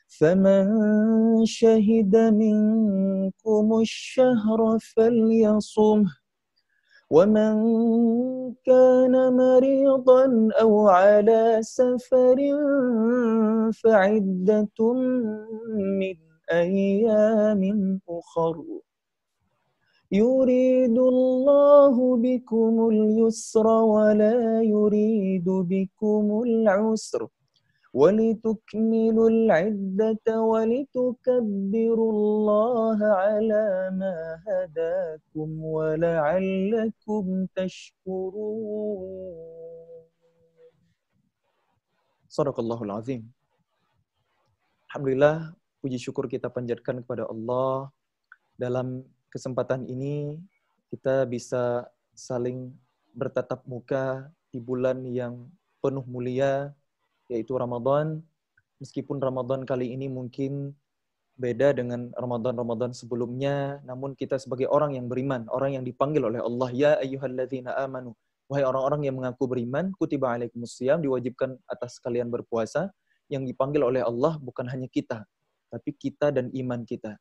فمن شهد منكم الشهر فليصمه ومن كان مريضا أو على سفر فعدة من أيام أخر يريد الله بكم اليسر ولا يريد بكم العسر ولتكملوا العدة ولتكبروا الله على ما هداكم ولعلكم تشكرون. Shadaqallahul Azim. Alhamdulillah, puji syukur kita panjatkan kepada Allah. Dalam kesempatan ini kita bisa saling bertatap muka di bulan yang penuh mulia, yaitu Ramadan. Meskipun Ramadan kali ini mungkin beda dengan Ramadan-Ramadan sebelumnya, namun kita sebagai orang yang beriman, orang yang dipanggil oleh Allah, ya ayyuhalladzina amanu, wahai orang-orang yang mengaku beriman, kutiba alaikumusiyam, diwajibkan atas kalian berpuasa. Yang dipanggil oleh Allah bukan hanya kita, tapi kita dan iman kita.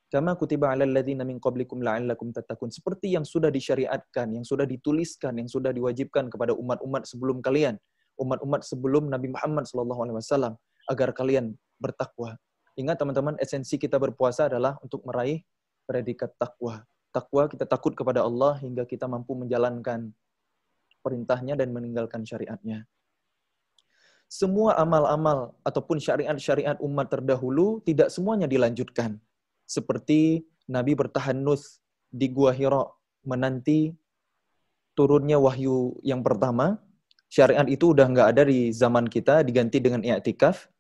Kama kutiba alal ladzina min qablikum la'allakum tattaqun, seperti yang sudah disyariatkan, yang sudah dituliskan, yang sudah diwajibkan kepada umat-umat sebelum kalian, umat-umat sebelum Nabi Muhammad SAW, agar kalian bertakwa. Ingat teman-teman, esensi kita berpuasa adalah untuk meraih predikat takwa. Takwa, kita takut kepada Allah hingga kita mampu menjalankan perintahnya dan meninggalkan syariatnya. Semua amal-amal ataupun syariat-syariat umat terdahulu tidak semuanya dilanjutkan. Seperti Nabi bertahannuts di Gua Hira menanti turunnya wahyu yang pertama. Syariat itu udah nggak ada di zaman kita, diganti dengan i'tikaf.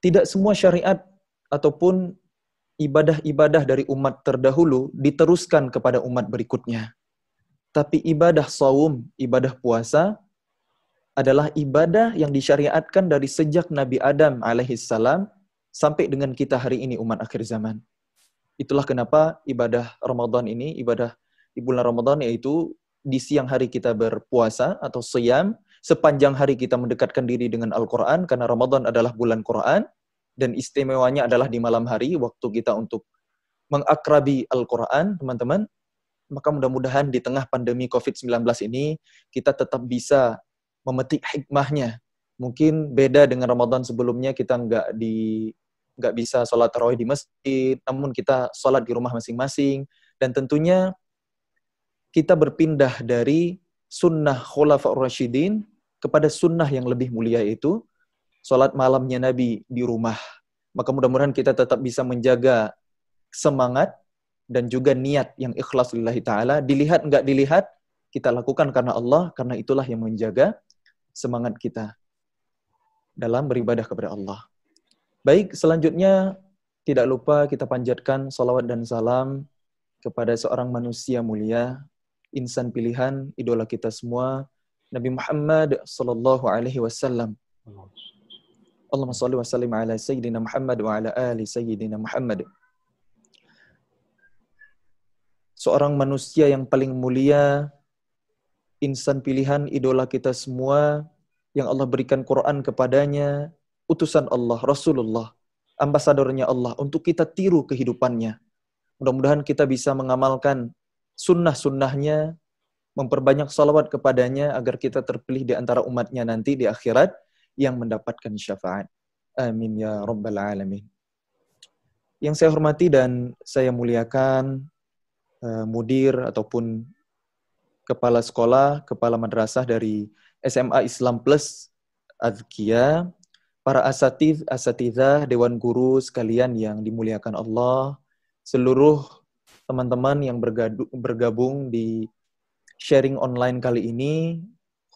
Tidak semua syariat ataupun ibadah-ibadah dari umat terdahulu diteruskan kepada umat berikutnya. Tapi ibadah shaum, ibadah puasa, adalah ibadah yang disyariatkan dari sejak Nabi Adam alaihissalam sampai dengan kita hari ini umat akhir zaman. Itulah kenapa ibadah Ramadan ini, ibadah di bulan Ramadan, yaitu di siang hari kita berpuasa atau shiyam, sepanjang hari kita mendekatkan diri dengan Al-Quran, karena Ramadan adalah bulan Quran, dan istimewanya adalah di malam hari, waktu kita untuk mengakrabi Al-Quran, teman-teman. Maka mudah-mudahan di tengah pandemi COVID-19 ini, kita tetap bisa memetik hikmahnya. Mungkin beda dengan Ramadan sebelumnya, kita nggak bisa sholat tarawih di masjid, namun kita sholat di rumah masing-masing. Dan tentunya kita berpindah dari sunnah khulafaur rasyidin kepada sunnah yang lebih mulia, itu sholat malamnya Nabi di rumah. Maka mudah-mudahan kita tetap bisa menjaga semangat dan juga niat yang ikhlas lillahi ta'ala. Dilihat nggak dilihat, kita lakukan karena Allah, karena itulah yang menjaga semangat kita dalam beribadah kepada Allah. Baik, selanjutnya tidak lupa kita panjatkan salawat dan salam kepada seorang manusia mulia, insan pilihan, idola kita semua, Nabi Muhammad sallallahu alaihi wasallam. Allahumma shalli wa sallim ala sayyidina Muhammad wa ala ali sayyidina Muhammad. Seorang manusia yang paling mulia, insan pilihan, idola kita semua, yang Allah berikan Quran kepadanya, utusan Allah, Rasulullah, ambasadornya Allah, untuk kita tiru kehidupannya. Mudah-mudahan kita bisa mengamalkan sunnah-sunnahnya, memperbanyak salawat kepadanya, agar kita terpilih di antara umatnya nanti di akhirat, yang mendapatkan syafaat. Amin ya Rabbal Alamin. Yang saya hormati dan saya muliakan, mudir ataupun kepala sekolah, kepala madrasah dari SMA Islam Plus Azkia, para asatidzah, dewan guru sekalian yang dimuliakan Allah, seluruh teman-teman yang bergabung di sharing online kali ini,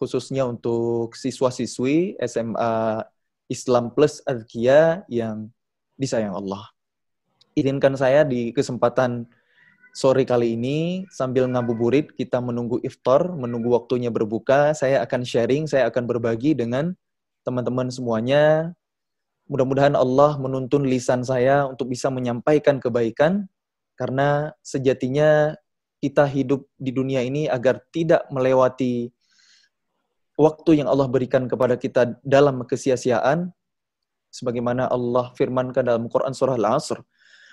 khususnya untuk siswa-siswi SMA Islam Plus Azkia yang disayang Allah. Izinkan saya di kesempatan sore kali ini, sambil ngabuburit, kita menunggu iftar, menunggu waktunya berbuka, saya akan sharing, saya akan berbagi dengan teman-teman semuanya. Mudah-mudahan Allah menuntun lisan saya untuk bisa menyampaikan kebaikan, karena sejatinya kita hidup di dunia ini agar tidak melewati waktu yang Allah berikan kepada kita dalam kesia-siaan. Sebagaimana Allah firmankan dalam Quran surah Al-Asr,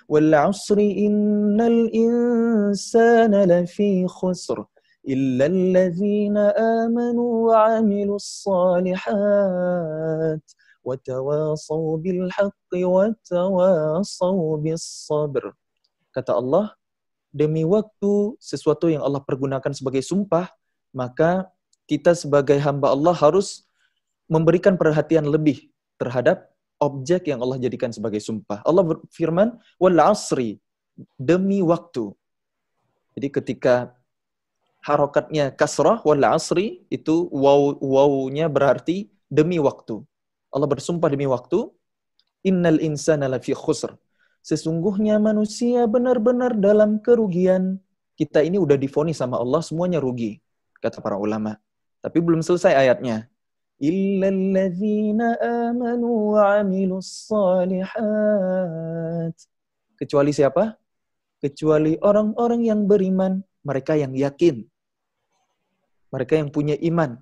"Wal 'asri innal insana lafi khusr illa alladzina amanu wa 'amilus shalihat wa tawasaw bil haqqi wa tawasaw bis sabr." Kata Allah, demi waktu, sesuatu yang Allah pergunakan sebagai sumpah, maka kita sebagai hamba Allah harus memberikan perhatian lebih terhadap objek yang Allah jadikan sebagai sumpah. Allah berfirman, wal asri, demi waktu. Jadi ketika harokatnya kasrah, wal asri, itu wawunya berarti demi waktu. Allah bersumpah demi waktu, innal insana lafi khusr. Sesungguhnya manusia benar-benar dalam kerugian. Kita ini udah divonis sama Allah, semuanya rugi, kata para ulama. Tapi belum selesai ayatnya. Illalladzina amanu wa 'amilus shalihat. Kecuali siapa? Kecuali orang-orang yang beriman, mereka yang yakin. Mereka yang punya iman,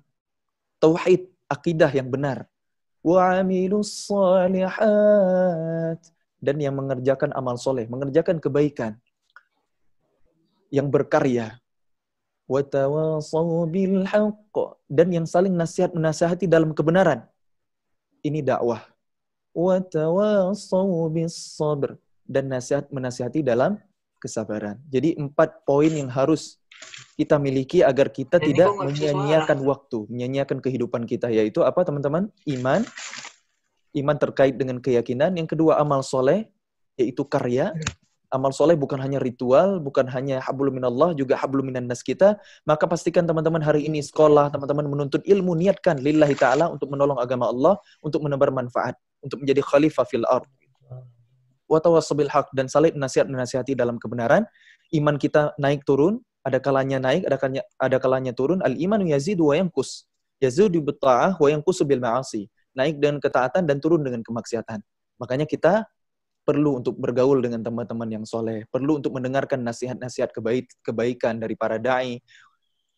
tauhid, akidah yang benar. Wa 'amilus shalihat, dan yang mengerjakan amal soleh, mengerjakan kebaikan, yang berkarya. Wa tawasaw bil haqq, dan yang saling menasihati dalam kebenaran. Ini dakwah. Wa tawasaw bis sabr, dan menasihati dalam kesabaran. Jadi 4 poin yang harus kita miliki agar kita tidak menyia-nyiakan waktu, menyia-nyiakan kehidupan kita, yaitu apa teman-teman? Iman terkait dengan keyakinan. Yang kedua, amal soleh, yaitu karya. Amal soleh bukan hanya ritual, bukan hanya hablum minallah, juga hablum minan nas kita. Maka pastikan teman-teman hari ini sekolah, teman-teman menuntut ilmu, niatkan lillahi ta'ala untuk menolong agama Allah, untuk menebar manfaat, untuk menjadi khalifah fil ardh. Wa tawassabil haq, dan saling menasihati dalam kebenaran. Iman kita naik turun, ada kalanya naik, ada kalanya turun. Al-imanu yazidu wa yanqus. Yazidu bil ta'ah wa yanqusu bil ma'asi. Naik dengan ketaatan dan turun dengan kemaksiatan. Makanya kita perlu untuk bergaul dengan teman-teman yang soleh, perlu untuk mendengarkan nasihat-nasihat kebaikan dari para da'i,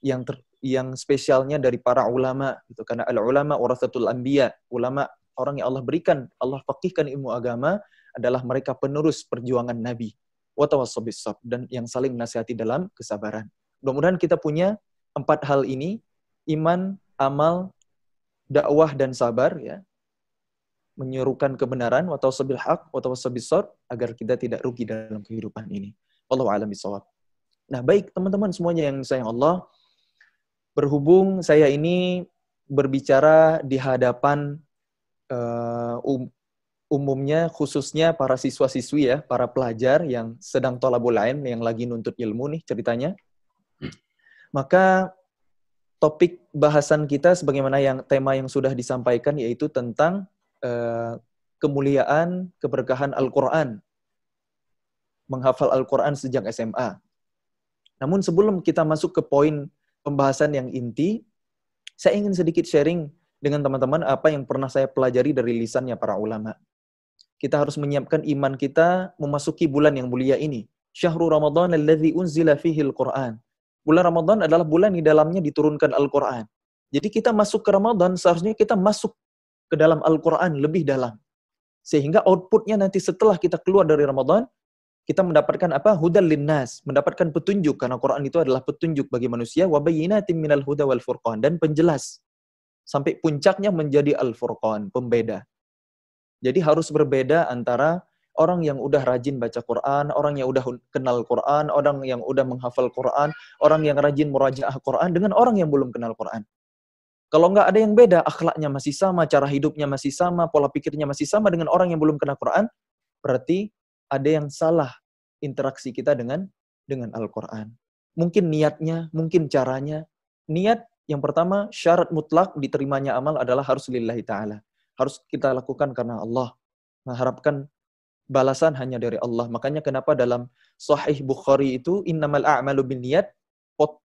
yang spesialnya dari para ulama, gitu. Karena al-ulama warathatul anbiya, ulama orang yang Allah berikan, Allah faqihkan ilmu agama, adalah mereka penerus perjuangan Nabi. Wa tawassaw bis sabr, dan yang saling menasihati dalam kesabaran. Mudah-mudahan kita punya 4 hal ini, iman, amal, dakwah, dan sabar, ya. Menyerukan kebenaran, wa tawassaw bil haq, wa tawassaw bis sabr, agar kita tidak rugi dalam kehidupan ini. Wallahu a'lam bishawab. Nah, baik teman-teman semuanya yang sayang Allah, berhubung saya ini berbicara di hadapan umumnya, khususnya para siswa-siswi, ya, para pelajar yang sedang thalabul ilm, yang lagi nuntut ilmu nih ceritanya. Maka topik bahasan kita sebagaimana yang tema yang sudah disampaikan, yaitu tentang kemuliaan, keberkahan Al-Quran. Menghafal Al-Quran sejak SMA. Namun sebelum kita masuk ke poin pembahasan yang inti, saya ingin sedikit sharing dengan teman-teman apa yang pernah saya pelajari dari lisannya para ulama. Kita harus menyiapkan iman kita memasuki bulan yang mulia ini. Syahrul Ramadan alladzi unzila fihi al-Quran. Bulan Ramadan adalah bulan di dalamnya diturunkan Al-Quran. Jadi kita masuk ke Ramadan, seharusnya kita masuk ke dalam Al-Quran lebih dalam. Sehingga outputnya nanti setelah kita keluar dari Ramadan, kita mendapatkan apa? Hudal linnas, mendapatkan petunjuk, karena Quran itu adalah petunjuk bagi manusia, wa bayyinatin minal huda wal furqan, dan penjelas. Sampai puncaknya menjadi al-furqan, pembeda. Jadi harus berbeda antara orang yang udah rajin baca Quran, orang yang udah kenal Quran, orang yang udah menghafal Quran, orang yang rajin murajaah Quran, dengan orang yang belum kenal Quran. Kalau nggak ada yang beda, akhlaknya masih sama, cara hidupnya masih sama, pola pikirnya masih sama dengan orang yang belum kenal Quran, berarti ada yang salah interaksi kita dengan Al-Quran. Mungkin niatnya, mungkin caranya. Niat yang pertama, syarat mutlak diterimanya amal adalah harus lillahi ta'ala. Harus kita lakukan karena Allah. Mengharapkan balasan hanya dari Allah. Makanya kenapa dalam Sahih Bukhari itu, innamal a'malu binniyat,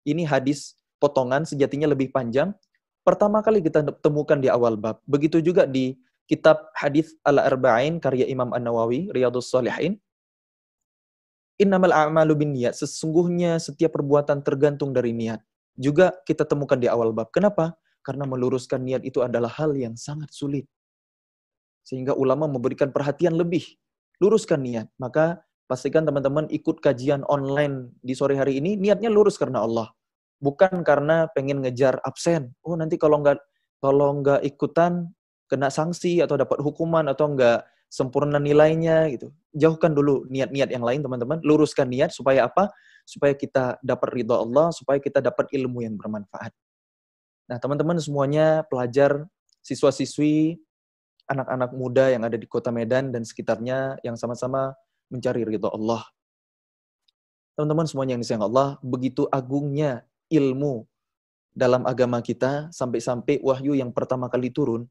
ini hadis potongan, sejatinya lebih panjang. Pertama kali kita temukan di awal bab. Begitu juga di kitab hadis Al-Arba'in karya Imam An-Nawawi, Riyadhus Shalihin. Innamal a'malu binniyat, sesungguhnya setiap perbuatan tergantung dari niat. Juga kita temukan di awal bab. Kenapa? Karena meluruskan niat itu adalah hal yang sangat sulit. Sehingga ulama memberikan perhatian lebih. Luruskan niat. Maka pastikan teman-teman ikut kajian online di sore hari ini, niatnya lurus karena Allah. Bukan karena pengen ngejar absen. Oh, nanti kalau nggak ikutan kena sanksi atau dapat hukuman atau nggak sempurna nilainya gitu. Jauhkan dulu niat-niat yang lain, teman-teman. Luruskan niat supaya apa? Supaya kita dapat ridha Allah, supaya kita dapat ilmu yang bermanfaat. Nah, teman-teman semuanya, pelajar, siswa-siswi, anak-anak muda yang ada di Kota Medan dan sekitarnya yang sama-sama mencari ridha Allah. Teman-teman semuanya yang disayang Allah, begitu agungnya ilmu dalam agama kita, sampai-sampai wahyu yang pertama kali turun,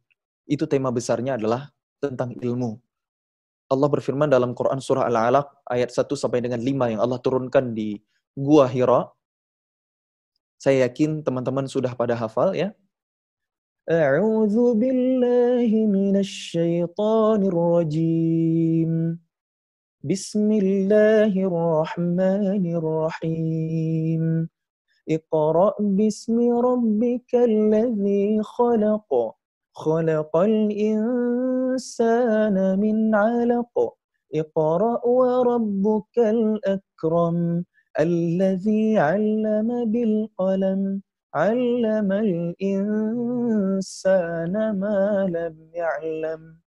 itu tema besarnya adalah tentang ilmu. Allah berfirman dalam Quran surah Al-Alaq ayat 1 sampai dengan 5 yang Allah turunkan di Gua Hira. Saya yakin teman-teman sudah pada hafal ya. A'udzu billahi minasy syaithanir rajim. Bismillahirrahmanirrahim. Iqra' bismi rabbikal ladzi khalaq. Khalaqal insana min 'alaq. Iqra' wa rabbukal akram. Alladzi 'allama bil qalam. 'Allamal insana ma lam ya'lam.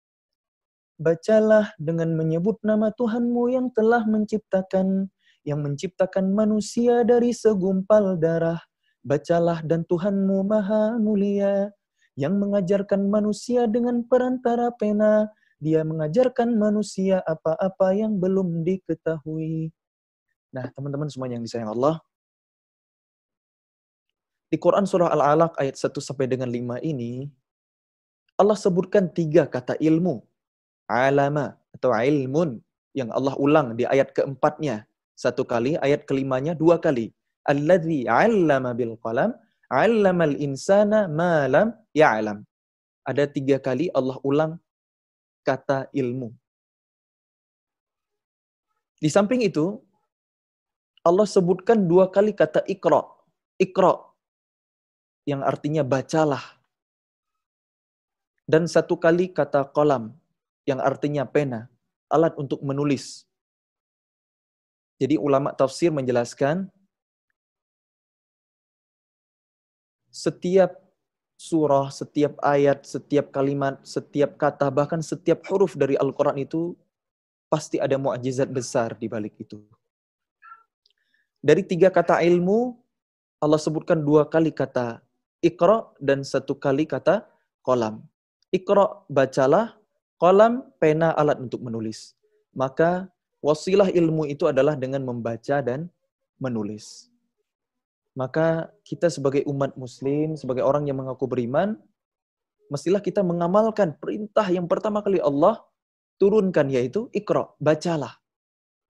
Bacalah dengan menyebut nama Tuhanmu yang telah menciptakan manusia dari segumpal darah. Bacalah dan Tuhanmu Maha Mulia, yang mengajarkan manusia dengan perantara pena. Dia mengajarkan manusia apa-apa yang belum diketahui. Nah, teman-teman semuanya yang disayang Allah, di Quran surah Al-Alaq ayat 1 sampai dengan 5 ini, Allah sebutkan 3 kata ilmu. Alama atau ilmun yang Allah ulang di ayat keempatnya 1 kali, ayat kelimanya 2 kali. Alladzi 'allama bil qalam, 'allamal insana ma lam ya'lam. Ada 3 kali Allah ulang kata ilmu. Di samping itu, Allah sebutkan 2 kali kata Iqra. Iqra yang artinya bacalah. Dan 1 kali kata qalam yang artinya pena, alat untuk menulis. Jadi ulama tafsir menjelaskan setiap surah, setiap ayat, setiap kalimat, setiap kata, bahkan setiap huruf dari Al-Quran itu pasti ada mukjizat besar di balik itu. Dari 3 kata ilmu, Allah sebutkan 2 kali kata Iqra dan 1 kali kata qalam. Iqra, bacalah. Qalam, pena, alat untuk menulis. Maka wasilah ilmu itu adalah dengan membaca dan menulis. Maka kita sebagai umat muslim, sebagai orang yang mengaku beriman, mestilah kita mengamalkan perintah yang pertama kali Allah turunkan, yaitu Iqra, bacalah.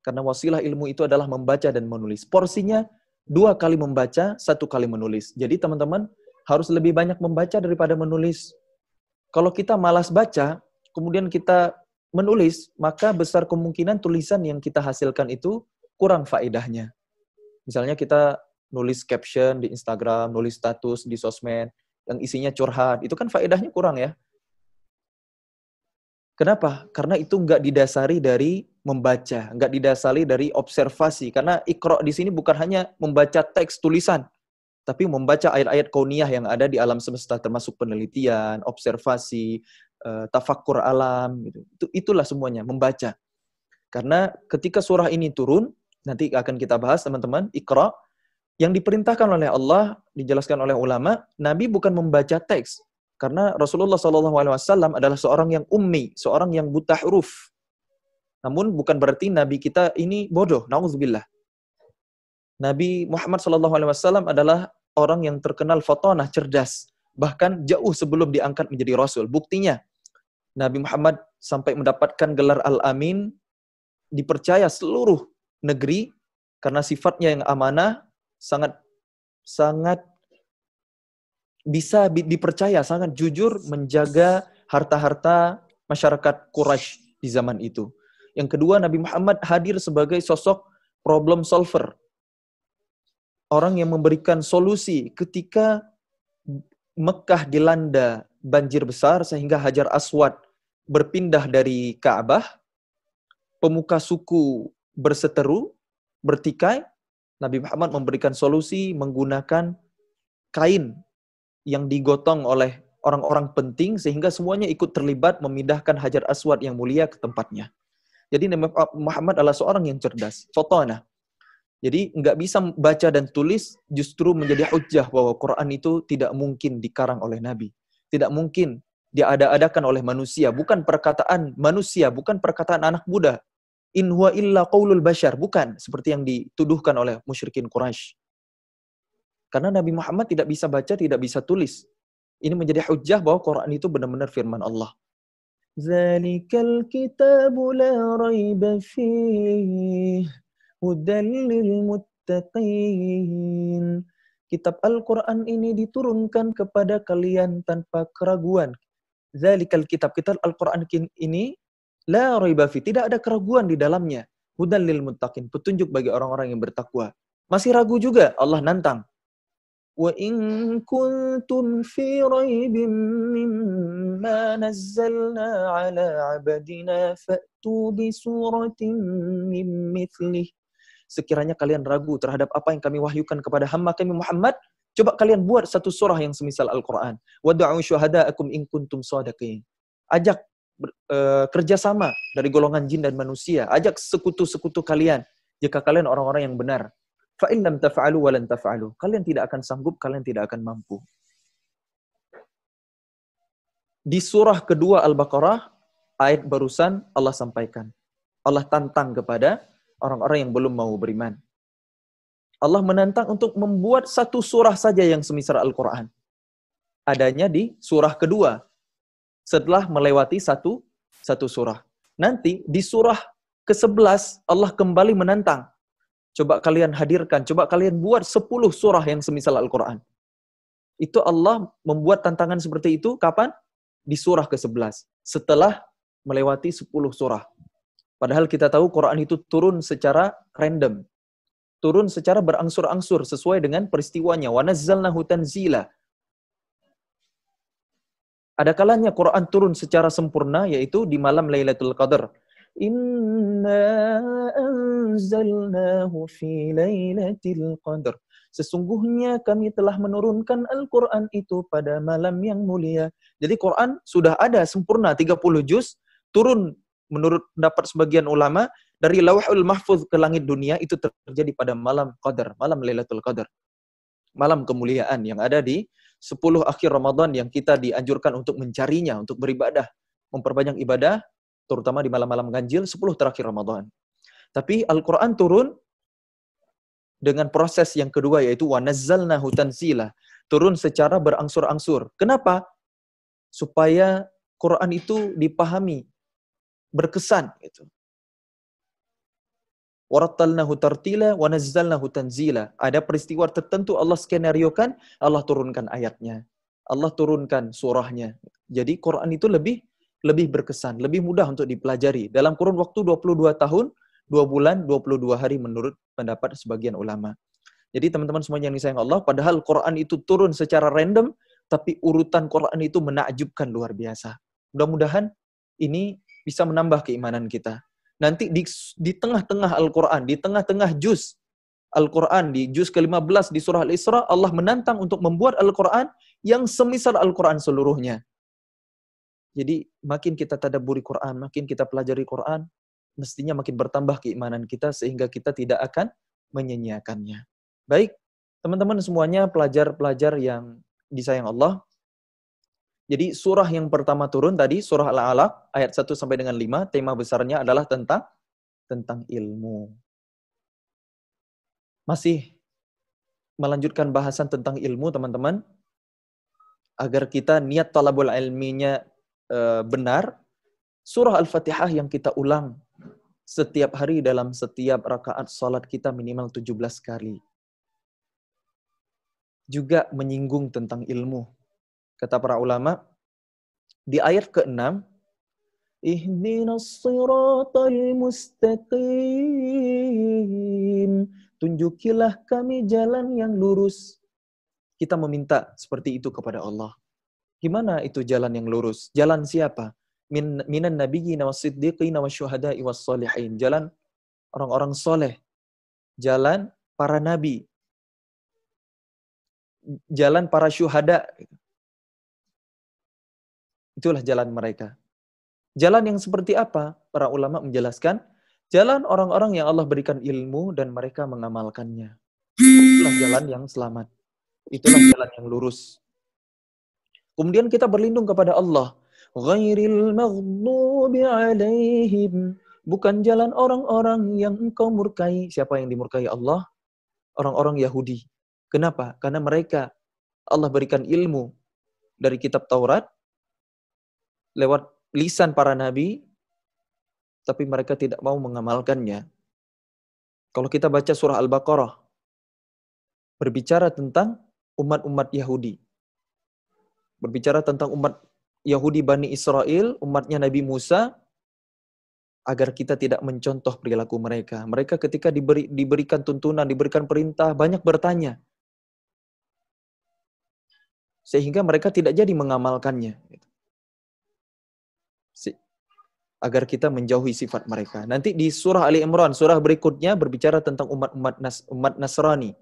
Karena wasilah ilmu itu adalah membaca dan menulis. Porsinya 2 kali membaca, 1 kali menulis. Jadi teman-teman harus lebih banyak membaca daripada menulis. Kalau kita malas baca, kemudian kita menulis, maka besar kemungkinan tulisan yang kita hasilkan itu kurang faedahnya. Misalnya kita nulis caption di Instagram, nulis status di sosmed, yang isinya curhat, itu kan faedahnya kurang ya. Kenapa? Karena itu nggak didasari dari membaca, nggak didasari dari observasi. Karena Iqra di sini bukan hanya membaca teks tulisan, tapi membaca ayat-ayat kauniyah yang ada di alam semesta, termasuk penelitian, observasi, tafakkur alam, gitu. Itulah semuanya, membaca. Karena ketika surah ini turun, nanti akan kita bahas teman-teman, Iqra, yang diperintahkan oleh Allah, dijelaskan oleh ulama, Nabi bukan membaca teks. Karena Rasulullah SAW adalah seorang yang ummi, seorang yang buta huruf. Namun bukan berarti Nabi kita ini bodoh, na'udzubillah. Nabi Muhammad SAW adalah orang yang terkenal fatanah, cerdas. Bahkan jauh sebelum diangkat menjadi Rasul. Buktinya, Nabi Muhammad sampai mendapatkan gelar Al-Amin, dipercaya seluruh negeri, karena sifatnya yang amanah, sangat bisa dipercaya, sangat jujur menjaga harta-harta masyarakat Quraisy di zaman itu. Yang kedua, Nabi Muhammad hadir sebagai sosok problem solver. Orang yang memberikan solusi ketika Mekah dilanda banjir besar sehingga Hajar Aswad berpindah dari Ka'bah, pemuka suku berseteru, bertikai, Nabi Muhammad memberikan solusi menggunakan kain yang digotong oleh orang-orang penting sehingga semuanya ikut terlibat memindahkan Hajar Aswad yang mulia ke tempatnya. Jadi Nabi Muhammad adalah seorang yang cerdas. Fotona. Jadi nggak bisa baca dan tulis justru menjadi hujjah bahwa Quran itu tidak mungkin dikarang oleh Nabi. Tidak mungkin diada-adakan oleh manusia. Bukan perkataan manusia, bukan perkataan anak muda. In huwa illa qaulul bashar. Bukan seperti yang dituduhkan oleh musyrikin Quraisy. Karena Nabi Muhammad tidak bisa baca, tidak bisa tulis. Ini menjadi hujjah bahwa Quran itu benar-benar firman Allah. Zalikal kitabu la raiba fihi hudan lil muttaqin. Kitab Al-Quran ini diturunkan kepada kalian tanpa keraguan. Zalikal kitab Al-Quran ini la raiba fihi, tidak ada keraguan di dalamnya. Hudan lil muttaqin, petunjuk bagi orang-orang yang bertakwa. Masih ragu juga, Allah nantang. Wa in kuntum fi raibin mimma nazzalna ala abdina fa'tu bi suratin min mithlih. Sekiranya kalian ragu terhadap apa yang kami wahyukan kepada hamba kami Muhammad, coba kalian buat satu surah yang semisal Al-Quran. Wad'u syuhada'akum in kuntum shadiqin. Ajak kerjasama dari golongan jin dan manusia. Ajak sekutu-sekutu kalian jika kalian orang-orang yang benar. Fa'in lam taf'alu wa lan taf'alu. Kalian tidak akan sanggup, kalian tidak akan mampu. Di surah kedua Al-Baqarah, ayat barusan Allah sampaikan. Allah tantang kepada orang-orang yang belum mau beriman. Allah menantang untuk membuat satu surah saja yang semisal Al-Quran. Adanya di surah kedua. Setelah melewati satu surah. Nanti di surah ke-11 Allah kembali menantang. Coba kalian hadirkan, coba kalian buat 10 surah yang semisal Al-Quran. Itu Allah membuat tantangan seperti itu kapan? Di surah ke-11. Setelah melewati 10 surah. Padahal kita tahu Quran itu turun secara random. Turun secara berangsur-angsur sesuai dengan peristiwanya. Wa nazzalnahu tanzila. Ada kalanya Quran turun secara sempurna yaitu di malam Lailatul Qadar. Inna anzalnahu fi lailatul qadar. Sesungguhnya kami telah menurunkan Al-Quran itu pada malam yang mulia. Jadi Quran sudah ada sempurna 30 juz, turun menurut pendapat sebagian ulama dari Lauhul Mahfuz ke langit dunia itu terjadi pada malam Qadar, malam Lailatul Qadar. Malam kemuliaan yang ada di 10 akhir Ramadan yang kita dianjurkan untuk mencarinya, untuk beribadah, memperbanyak ibadah, terutama di malam-malam ganjil 10 terakhir Ramadan. Tapi Al-Quran turun dengan proses yang kedua yaitu wa nazzalnahu tanzila. Turun secara berangsur-angsur. Kenapa? Supaya Quran itu dipahami, berkesan gitu. Warattalnahu tartila wa nazzalnahu tanzila. Ada peristiwa tertentu Allah skenariokan, Allah turunkan ayatnya. Allah turunkan surahnya. Jadi Quran itu lebih berkesan, lebih mudah untuk dipelajari. Dalam kurun waktu 22 tahun, 2 bulan, 22 hari menurut pendapat sebagian ulama. Jadi teman-teman semuanya yang disayang Allah, padahal Quran itu turun secara random, tapi urutan Quran itu menakjubkan luar biasa. Mudah-mudahan ini bisa menambah keimanan kita. Nanti di tengah-tengah Al-Quran, di tengah-tengah juz Al-Quran, di juz ke-15 di surah Al-Isra, Allah menantang untuk membuat Al-Quran yang semisal Al-Quran seluruhnya. Jadi makin kita tadabburi Quran, makin kita pelajari Quran, mestinya makin bertambah keimanan kita sehingga kita tidak akan menyanyiakannya. Baik, teman-teman semuanya pelajar-pelajar yang disayang Allah. Jadi surah yang pertama turun tadi, surah Al-Alaq, ayat 1 sampai dengan 5, tema besarnya adalah tentang ilmu. Masih melanjutkan bahasan tentang ilmu, teman-teman, agar kita niat talabul ilminya benar, surah Al-Fatihah yang kita ulang setiap hari dalam setiap rakaat salat kita minimal 17 kali. Juga menyinggung tentang ilmu. Kata para ulama, di ayat ke-6, Ihdinas siratal mustaqim. Tunjukilah kami jalan yang lurus. Kita meminta seperti itu kepada Allah. Gimana itu jalan yang lurus? Jalan siapa? minan nabiyyin was-siddiqin wasyuhada'i was-shalihin. Jalan orang-orang soleh, jalan para nabi, jalan para syuhada. Itulah jalan mereka. Jalan yang seperti apa? Para ulama menjelaskan, jalan orang-orang yang Allah berikan ilmu dan mereka mengamalkannya. Itulah jalan yang selamat. Itulah jalan yang lurus. Kemudian kita berlindung kepada Allah. Ghairil maghdubi alaihim. Bukan jalan orang-orang yang engkau murkai. Siapa yang dimurkai Allah? Orang-orang Yahudi. Kenapa? Karena mereka, Allah berikan ilmu dari kitab Taurat, lewat lisan para nabi, tapi mereka tidak mau mengamalkannya. Kalau kita baca surah Al-Baqarah, berbicara tentang umat-umat Yahudi. Berbicara tentang umat Yahudi Bani Israel, umatnya Nabi Musa, agar kita tidak mencontoh perilaku mereka. Mereka ketika diberikan tuntunan, diberikan perintah, banyak bertanya. Sehingga mereka tidak jadi mengamalkannya. Agar kita menjauhi sifat mereka. Nanti di surah Ali Imran, surah berikutnya berbicara tentang umat Nasrani.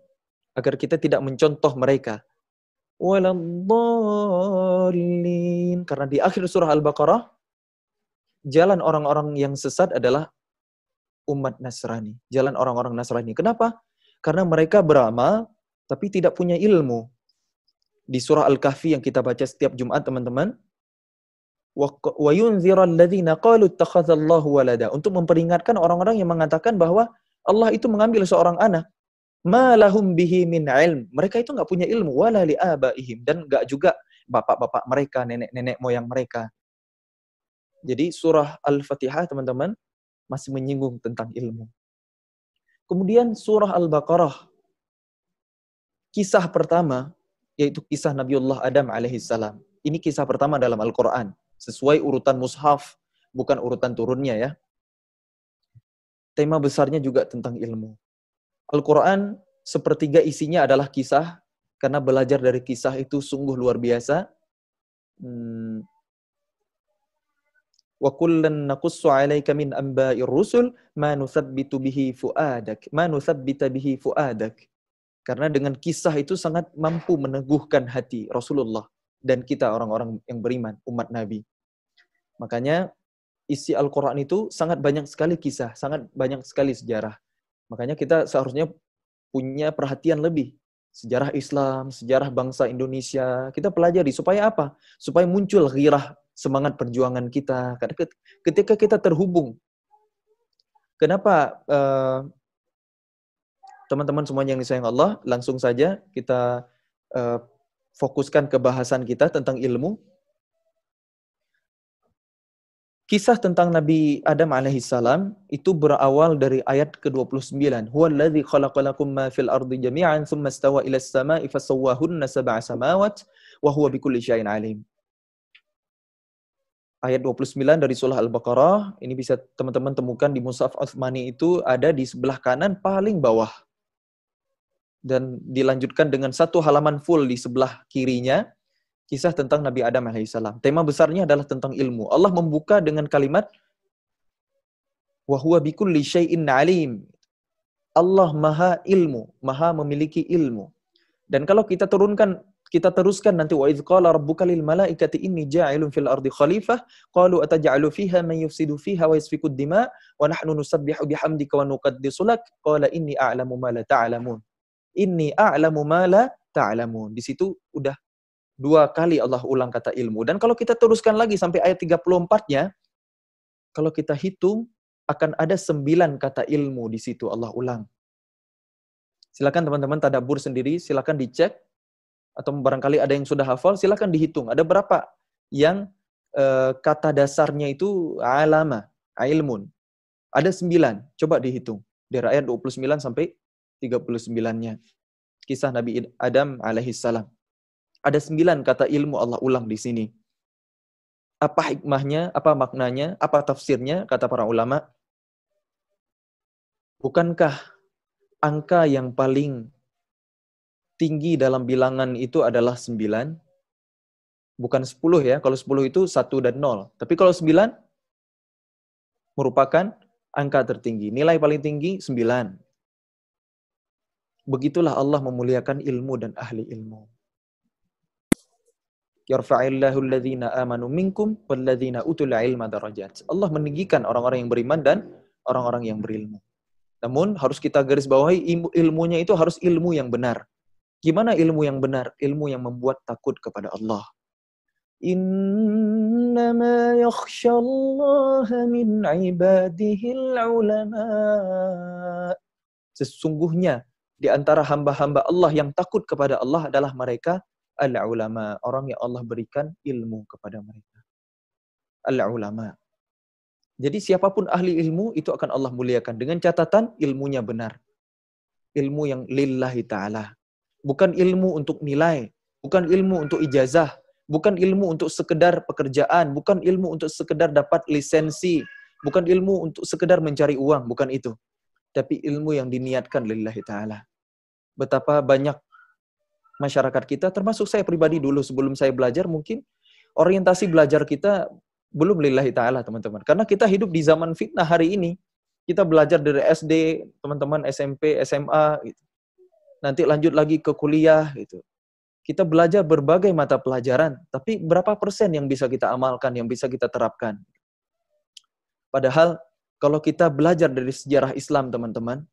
Agar kita tidak mencontoh mereka. Waladhdallin. Karena di akhir surah Al-Baqarah, jalan orang-orang yang sesat adalah umat Nasrani. Jalan orang-orang Nasrani. Kenapa? Karena mereka beramal, tapi tidak punya ilmu. Di surah Al-Kahfi yang kita baca setiap Jumat, teman-teman, wa yunziral ladzina qalu ittakhadallahu walada, untuk memperingatkan orang-orang yang mengatakan bahwa Allah itu mengambil seorang anak. Ma lahum bihi min ilm. Mereka itu enggak punya ilmu, wala li abaihim, dan enggak juga bapak-bapak mereka, nenek-nenek moyang mereka. Jadi surah Al-Fatihah, teman-teman, masih menyinggung tentang ilmu. Kemudian surah Al-Baqarah, kisah pertama yaitu kisah Nabiullah Adam alaihissalam. Ini kisah pertama dalam Al-Qur'an. Sesuai urutan mushaf, bukan urutan turunnya ya. Tema besarnya juga tentang ilmu. Al-Quran sepertiga isinya adalah kisah, karena belajar dari kisah itu sungguh luar biasa. Wa kullan naqussu 'alaika min anba'ir rusul ma nuthabbitu bihi fu'adak, ma nuthabbita bihi fu'adak. Karena dengan kisah itu sangat mampu meneguhkan hati Rasulullah dan kita orang-orang yang beriman, umat Nabi. Makanya isi Al-Quran itu sangat banyak sekali kisah, sangat banyak sekali sejarah. Makanya kita seharusnya punya perhatian lebih. Sejarah Islam, sejarah bangsa Indonesia, kita pelajari. Supaya apa? Supaya muncul ghirah, semangat perjuangan kita. Karena ketika kita terhubung. Kenapa teman-teman semuanya yang disayang Allah, langsung saja kita fokuskan ke bahasan kita tentang ilmu. Kisah tentang Nabi Adam alaihissalam itu berawal dari ayat ke-29. Huwallazi khalaqalakum ma fil ardi jami'an tsumma istawa ila as-sama'i fasawwahunna sab'a samawat wa huwa bikulli syai'in alim. Ayat 29 dari surah Al-Baqarah, ini bisa teman-teman temukan di Mushaf Utsmani, itu ada di sebelah kanan paling bawah. Dan dilanjutkan dengan satu halaman full di sebelah kirinya. Kisah tentang Nabi Adam alaihissalam. Tema besarnya adalah tentang ilmu. Allah membuka dengan kalimat wa huwa bikulli syai'in alim. Allah maha ilmu, maha memiliki ilmu. Dan kalau kita teruskan nanti wa idz qala rabbuka lil malaikati inni ja'ilun fil ardi khalifah qalu ataj'alu fiha man yufsidu fiha wa yasfiku ad-dima wa nahnu nusabbihu bihamdika wa nuqaddisu lak qala inni a'lamu ma la ta'lamun. Inni a'lamu ma la ta'lamun. Di situ udah 2 kali Allah ulang kata ilmu. Dan kalau kita teruskan lagi sampai ayat 34-nya, kalau kita hitung, akan ada 9 kata ilmu di situ Allah ulang. Silakan teman-teman tadabbur sendiri, silakan dicek, atau barangkali ada yang sudah hafal, silakan dihitung. Ada berapa yang kata dasarnya itu alama, ilmun. Ada 9, coba dihitung. Dari ayat 29 sampai 39-nya. Kisah Nabi Adam alaihissalam. Ada 9 kata ilmu Allah ulang di sini. Apa hikmahnya, apa maknanya, apa tafsirnya, kata para ulama. Bukankah angka yang paling tinggi dalam bilangan itu adalah 9? Bukan 10 ya, kalau 10 itu 1 dan 0. Tapi kalau 9 merupakan angka tertinggi. Nilai paling tinggi 9. Begitulah Allah memuliakan ilmu dan ahli ilmu. Yarfa'illahu alladhina amanu minkum walladhina utul ilma darajat. Allah meninggikan orang-orang yang beriman dan orang-orang yang berilmu. Namun harus kita garis bawahi ilmunya itu harus ilmu yang benar. Gimana ilmu yang benar? Ilmu yang membuat takut kepada Allah. Innama yakhshallaha min ibadihil ulama. Sesungguhnya di antara hamba-hamba Allah yang takut kepada Allah adalah mereka al-ulama, orang yang Allah berikan ilmu kepada mereka. Al-ulama. Jadi siapapun ahli ilmu itu akan Allah muliakan dengan catatan ilmunya benar. Ilmu yang lillahi ta'ala. Bukan ilmu untuk nilai, bukan ilmu untuk ijazah, bukan ilmu untuk sekedar pekerjaan, bukan ilmu untuk sekedar dapat lisensi, bukan ilmu untuk sekedar mencari uang, bukan itu. Tapi ilmu yang diniatkan lillahi ta'ala. Betapa banyak masyarakat kita, termasuk saya pribadi dulu sebelum saya belajar, mungkin orientasi belajar kita belum lillahi ta'ala, teman-teman. Karena kita hidup di zaman fitnah hari ini. Kita belajar dari SD, teman-teman SMP, SMA, gitu. Nanti lanjut lagi ke kuliah, gitu. Kita belajar berbagai mata pelajaran, tapi berapa persen yang bisa kita amalkan, yang bisa kita terapkan? Padahal, kalau kita belajar dari sejarah Islam, teman-teman,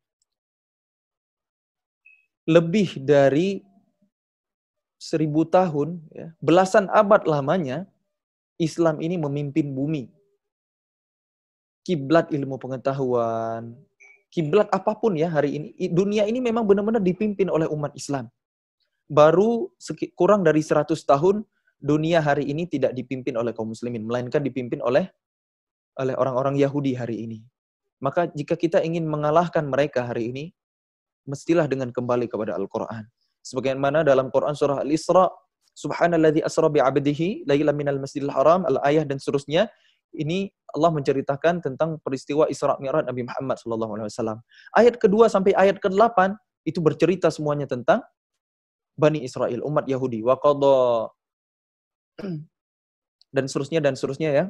lebih dari 1000 tahun, ya, belasan abad lamanya, Islam ini memimpin bumi. Kiblat ilmu pengetahuan, kiblat apapun ya hari ini, dunia ini memang benar-benar dipimpin oleh umat Islam. Baru kurang dari 100 tahun, dunia hari ini tidak dipimpin oleh kaum muslimin, melainkan dipimpin oleh orang-orang Yahudi hari ini. Maka jika kita ingin mengalahkan mereka hari ini, mestilah dengan kembali kepada Al-Quran. Sebagaimana dalam Quran surah Al-Isra, Subhanalladzi asra bi'abdihi lailan minal masjidil haram, al-ayah dan seterusnya. Ini Allah menceritakan tentang peristiwa Isra Mi'raj Nabi Muhammad SAW. Ayat kedua sampai ayat ke-8 itu bercerita semuanya tentang Bani Israel, umat Yahudi. Wa qadha dan seterusnya ya.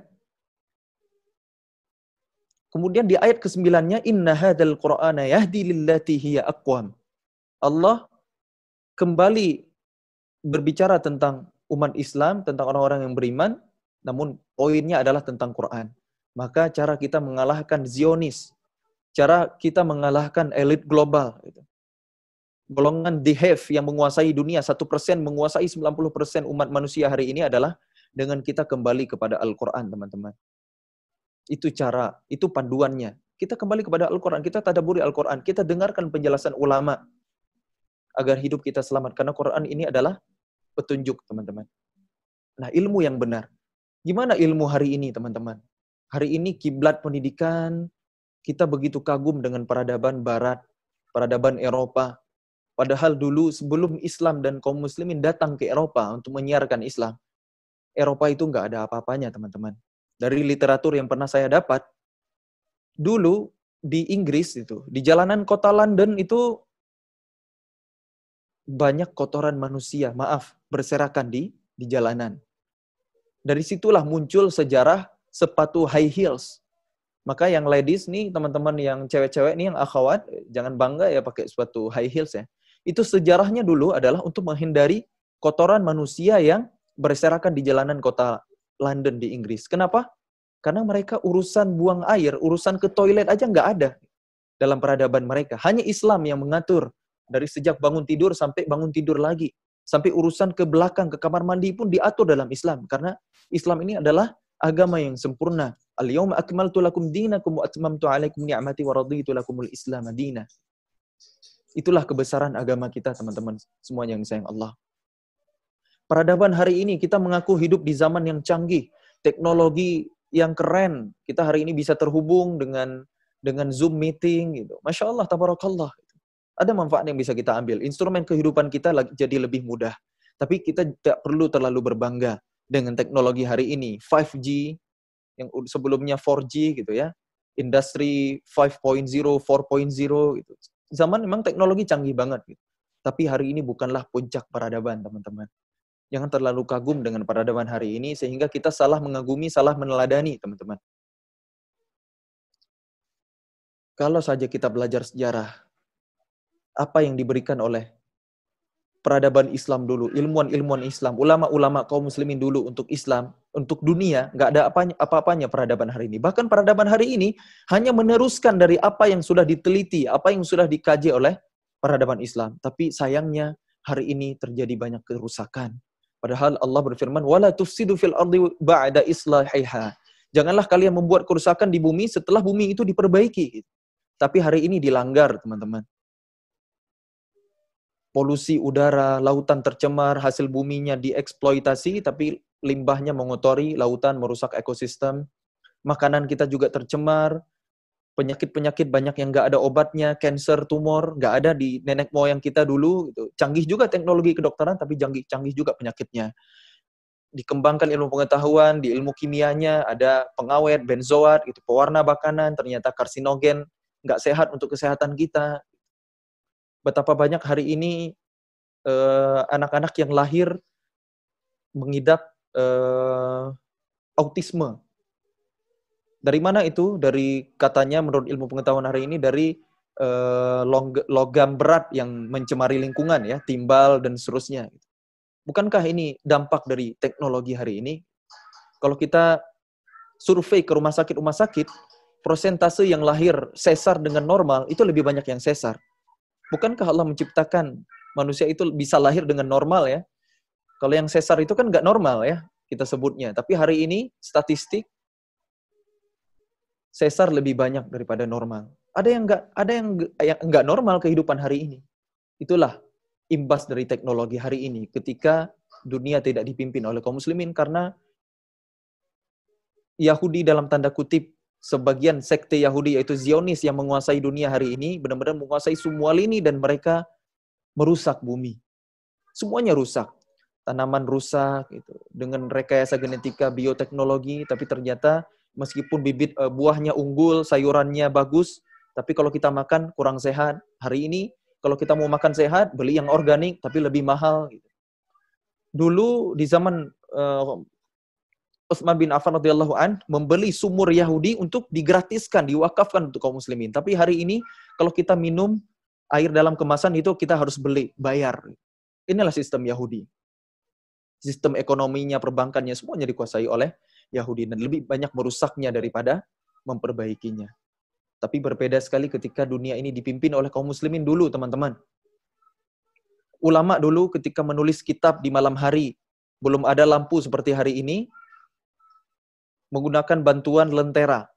Kemudian di ayat ke-9-nya, inna hadzal qur'ana yahdi lillati hiya aqwam. Allah kembali berbicara tentang umat Islam, tentang orang-orang yang beriman, namun poinnya adalah tentang Quran. Maka cara kita mengalahkan Zionis, cara kita mengalahkan elit global, golongan The Have yang menguasai dunia, 1% menguasai 90% umat manusia hari ini adalah dengan kita kembali kepada Al-Quran, teman-teman. Itu cara, itu panduannya. Kita kembali kepada Al-Quran, kita tadabburi Al-Quran, kita dengarkan penjelasan ulama agar hidup kita selamat. Karena Quran ini adalah petunjuk, teman-teman. Nah, ilmu yang benar. Gimana ilmu hari ini, teman-teman? Hari ini kiblat pendidikan, kita begitu kagum dengan peradaban Barat, peradaban Eropa. Padahal dulu sebelum Islam dan kaum muslimin datang ke Eropa untuk menyiarkan Islam, Eropa itu nggak ada apa-apanya, teman-teman. Dari literatur yang pernah saya dapat, dulu di Inggris itu, di jalanan kota London itu banyak kotoran manusia, berserakan di jalanan. Dari situlah muncul sejarah sepatu high heels. Maka yang ladies nih, teman-teman yang cewek-cewek nih, yang akhwat, jangan bangga ya pakai sepatu high heels ya. Itu sejarahnya dulu adalah untuk menghindari kotoran manusia yang berserakan di jalanan kota London di Inggris. Kenapa? Karena mereka urusan buang air, urusan ke toilet aja nggak ada dalam peradaban mereka. Hanya Islam yang mengatur. Dari sejak bangun tidur sampai bangun tidur lagi. Sampai urusan ke belakang, ke kamar mandi pun diatur dalam Islam. Karena Islam ini adalah agama yang sempurna. Al-yawma akmaltu lakum dinakum wa atmamtu alaikum ni'mati wa raditu lakumul islam madina. Itulah kebesaran agama kita, teman-teman. Semua yang disayang Allah. Peradaban hari ini kita mengaku hidup di zaman yang canggih. Teknologi yang keren. Kita hari ini bisa terhubung dengan Zoom meeting. Gitu. Masya Allah, tabarakallah. Ada manfaat yang bisa kita ambil. Instrumen kehidupan kita jadi lebih mudah. Tapi kita tidak perlu terlalu berbangga dengan teknologi hari ini. 5G, yang sebelumnya 4G gitu ya. Industri 5.0, 4.0 gitu. Zaman memang teknologi canggih banget. Gitu. Tapi hari ini bukanlah puncak peradaban, teman-teman. Jangan terlalu kagum dengan peradaban hari ini sehingga kita salah mengagumi, salah meneladani, teman-teman. Kalau saja kita belajar sejarah, apa yang diberikan oleh peradaban Islam dulu, ilmuwan-ilmuwan Islam, ulama-ulama kaum muslimin dulu untuk Islam, untuk dunia, nggak ada apa-apanya peradaban hari ini. Bahkan peradaban hari ini hanya meneruskan dari apa yang sudah diteliti, apa yang sudah dikaji oleh peradaban Islam. Tapi sayangnya hari ini terjadi banyak kerusakan. Padahal Allah berfirman, "Wala tufsidu fil ardi ba'da islahiha." Janganlah kalian membuat kerusakan di bumi setelah bumi itu diperbaiki. Tapi hari ini dilanggar, teman-teman. Polusi udara, lautan tercemar, hasil buminya dieksploitasi, tapi limbahnya mengotori lautan, merusak ekosistem. Makanan kita juga tercemar, penyakit-penyakit banyak yang nggak ada obatnya, cancer, tumor, nggak ada di nenek moyang kita dulu. Gitu. Canggih juga teknologi kedokteran, tapi canggih juga penyakitnya. Dikembangkan ilmu pengetahuan, di ilmu kimianya, ada pengawet, benzoat, itu pewarna makanan, ternyata karsinogen, nggak sehat untuk kesehatan kita. Betapa banyak hari ini anak-anak yang lahir mengidap autisme. Dari mana itu? Dari katanya menurut ilmu pengetahuan hari ini dari logam berat yang mencemari lingkungan ya, timbal dan seterusnya. Bukankah ini dampak dari teknologi hari ini? Kalau kita survei ke rumah sakit, persentase yang lahir sesar dengan normal itu lebih banyak yang sesar. Bukankah Allah menciptakan manusia itu bisa lahir dengan normal ya? Kalau yang sesar itu kan nggak normal ya, kita sebutnya. Tapi hari ini statistik sesar lebih banyak daripada normal. Ada yang nggak normal kehidupan hari ini. Itulah imbas dari teknologi hari ini ketika dunia tidak dipimpin oleh kaum muslimin karena Yahudi dalam tanda kutip sebagian sekte Yahudi yaitu Zionis yang menguasai dunia hari ini benar-benar menguasai semua lini dan mereka merusak bumi. Semuanya rusak. Tanaman rusak gitu. Dengan rekayasa genetika bioteknologi tapi ternyata meskipun bibit buahnya unggul, sayurannya bagus, tapi kalau kita makan kurang sehat. Hari ini kalau kita mau makan sehat, beli yang organik tapi lebih mahal gitu. Dulu di zaman Utsman bin Affan radhiyallahu an membeli sumur Yahudi untuk digratiskan, diwakafkan untuk kaum muslimin. Tapi hari ini kalau kita minum air dalam kemasan itu kita harus beli, bayar. Inilah sistem Yahudi. Sistem ekonominya, perbankannya semuanya dikuasai oleh Yahudi dan lebih banyak merusaknya daripada memperbaikinya. Tapi berbeda sekali ketika dunia ini dipimpin oleh kaum muslimin dulu, teman-teman. Ulama dulu ketika menulis kitab di malam hari, belum ada lampu seperti hari ini, menggunakan bantuan lentera.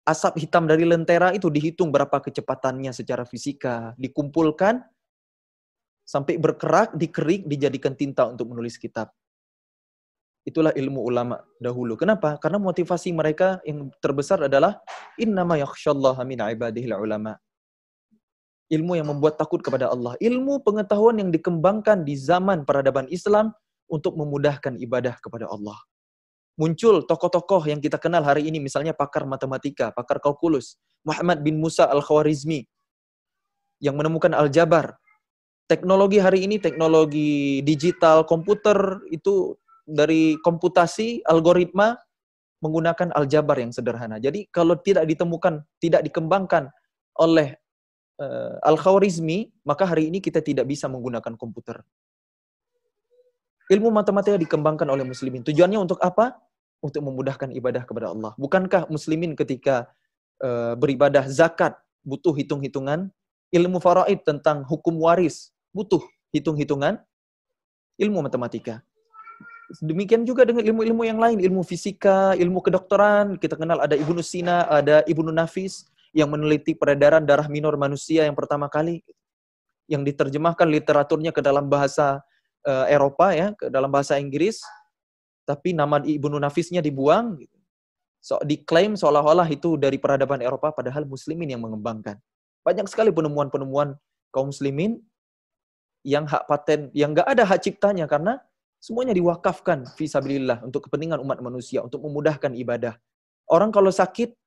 Asap hitam dari lentera itu dihitung berapa kecepatannya secara fisika, dikumpulkan, sampai berkerak, dikerik, dijadikan tinta untuk menulis kitab. Itulah ilmu ulama dahulu. Kenapa? Karena motivasi mereka yang terbesar adalah innama yakhsyallaha min ibadihil ulama. Ilmu yang membuat takut kepada Allah. Ilmu pengetahuan yang dikembangkan di zaman peradaban Islam untuk memudahkan ibadah kepada Allah. Muncul tokoh-tokoh yang kita kenal hari ini, misalnya pakar matematika, pakar kalkulus, Muhammad bin Musa al-Khwarizmi, yang menemukan aljabar. Teknologi hari ini, teknologi digital, komputer, itu dari komputasi, algoritma, menggunakan aljabar yang sederhana. Jadi kalau tidak ditemukan, tidak dikembangkan oleh Al-Khwarizmi, maka hari ini kita tidak bisa menggunakan komputer. Ilmu matematika dikembangkan oleh muslimin. Tujuannya untuk apa? Untuk memudahkan ibadah kepada Allah. Bukankah muslimin ketika beribadah zakat butuh hitung-hitungan? Ilmu faraid tentang hukum waris butuh hitung-hitungan? Ilmu matematika. Demikian juga dengan ilmu-ilmu yang lain, ilmu fisika, ilmu kedokteran. Kita kenal ada Ibnu Sina, ada Ibnu Nafis yang meneliti peredaran darah minor manusia yang pertama kali, yang diterjemahkan literaturnya ke dalam bahasa Eropa ya, ke dalam bahasa Inggris, tapi nama Ibnu Nafisnya dibuang. Diklaim seolah-olah itu dari peradaban Eropa, padahal muslimin yang mengembangkan. Banyak sekali penemuan-penemuan kaum muslimin yang hak paten, yang nggak ada hak ciptanya karena semuanya diwakafkan fisabilillah untuk kepentingan umat manusia, untuk memudahkan ibadah. Orang kalau sakit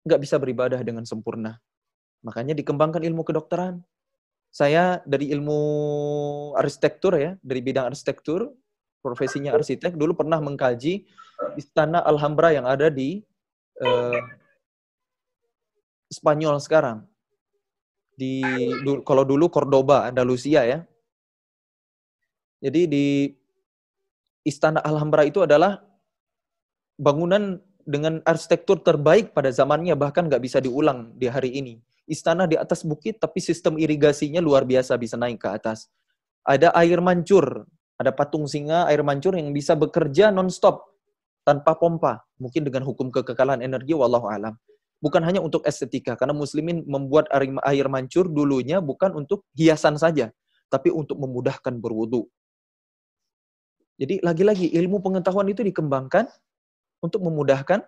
nggak bisa beribadah dengan sempurna. Makanya dikembangkan ilmu kedokteran. Saya dari ilmu arsitektur ya, dari bidang arsitektur, profesinya arsitek, dulu pernah mengkaji Istana Alhambra yang ada di Spanyol sekarang. Kalau dulu Cordoba, Andalusia ya. Jadi di Istana Alhambra itu adalah bangunan dengan arsitektur terbaik pada zamannya, bahkan nggak bisa diulang di hari ini. Istana di atas bukit, tapi sistem irigasinya luar biasa, bisa naik ke atas. Ada air mancur, ada patung singa, air mancur yang bisa bekerja non-stop, tanpa pompa. Mungkin dengan hukum kekekalan energi, wallahu alam. Bukan hanya untuk estetika, karena muslimin membuat air mancur dulunya bukan untuk hiasan saja, tapi untuk memudahkan berwudu. Jadi lagi-lagi ilmu pengetahuan itu dikembangkan untuk memudahkan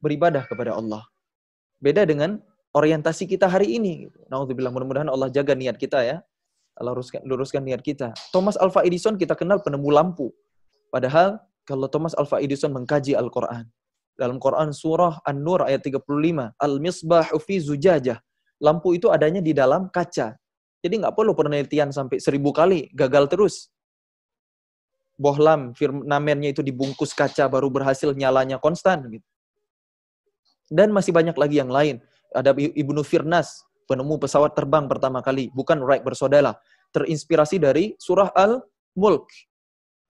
beribadah kepada Allah. Beda dengan orientasi kita hari ini. Nauzubillah, mudah-mudahan Allah jaga niat kita ya. Allah luruskan niat kita. Thomas Alva Edison kita kenal penemu lampu. Padahal kalau Thomas Alva Edison mengkaji Al-Quran. Dalam Quran surah An-Nur ayat 35. Al-misbahu fi zujajah. Lampu itu adanya di dalam kaca. Jadi nggak perlu penelitian sampai 1000 kali. Gagal terus. Bohlam, firmamennya itu dibungkus kaca baru berhasil nyalanya konstan. Gitu. Dan masih banyak lagi yang lain. Ada Ibnu Firnas, penemu pesawat terbang pertama kali. Bukan Wright bersaudara. Terinspirasi dari surah Al-Mulk.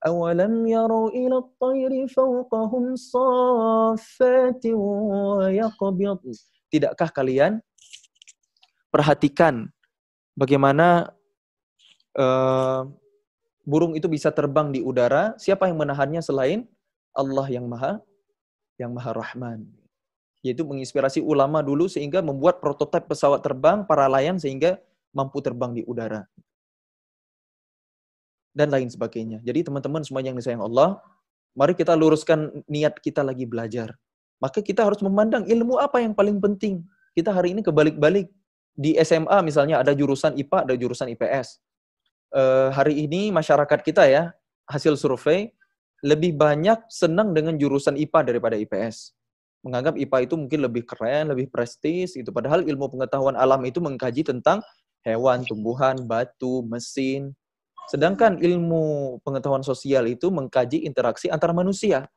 Awalam yaru ila at-tayri fawqahum saffatin wa yaqbid. Tidakkah kalian perhatikan bagaimana burung itu bisa terbang di udara? Siapa yang menahannya selain Allah yang Maha Rahman? Yaitu menginspirasi ulama dulu sehingga membuat prototipe pesawat terbang para layang sehingga mampu terbang di udara. Dan lain sebagainya. Jadi teman-teman semuanya yang disayang Allah, mari kita luruskan niat kita lagi belajar. Maka kita harus memandang ilmu apa yang paling penting. Kita hari ini kebalik-balik. Di SMA misalnya ada jurusan IPA, ada jurusan IPS. Hari ini masyarakat kita ya, hasil survei, lebih banyak senang dengan jurusan IPA daripada IPS. Menganggap IPA itu mungkin lebih keren, lebih prestis, gitu. Padahal ilmu pengetahuan alam itu mengkaji tentang hewan, tumbuhan, batu, mesin. Sedangkan ilmu pengetahuan sosial itu mengkaji interaksi antar manusia.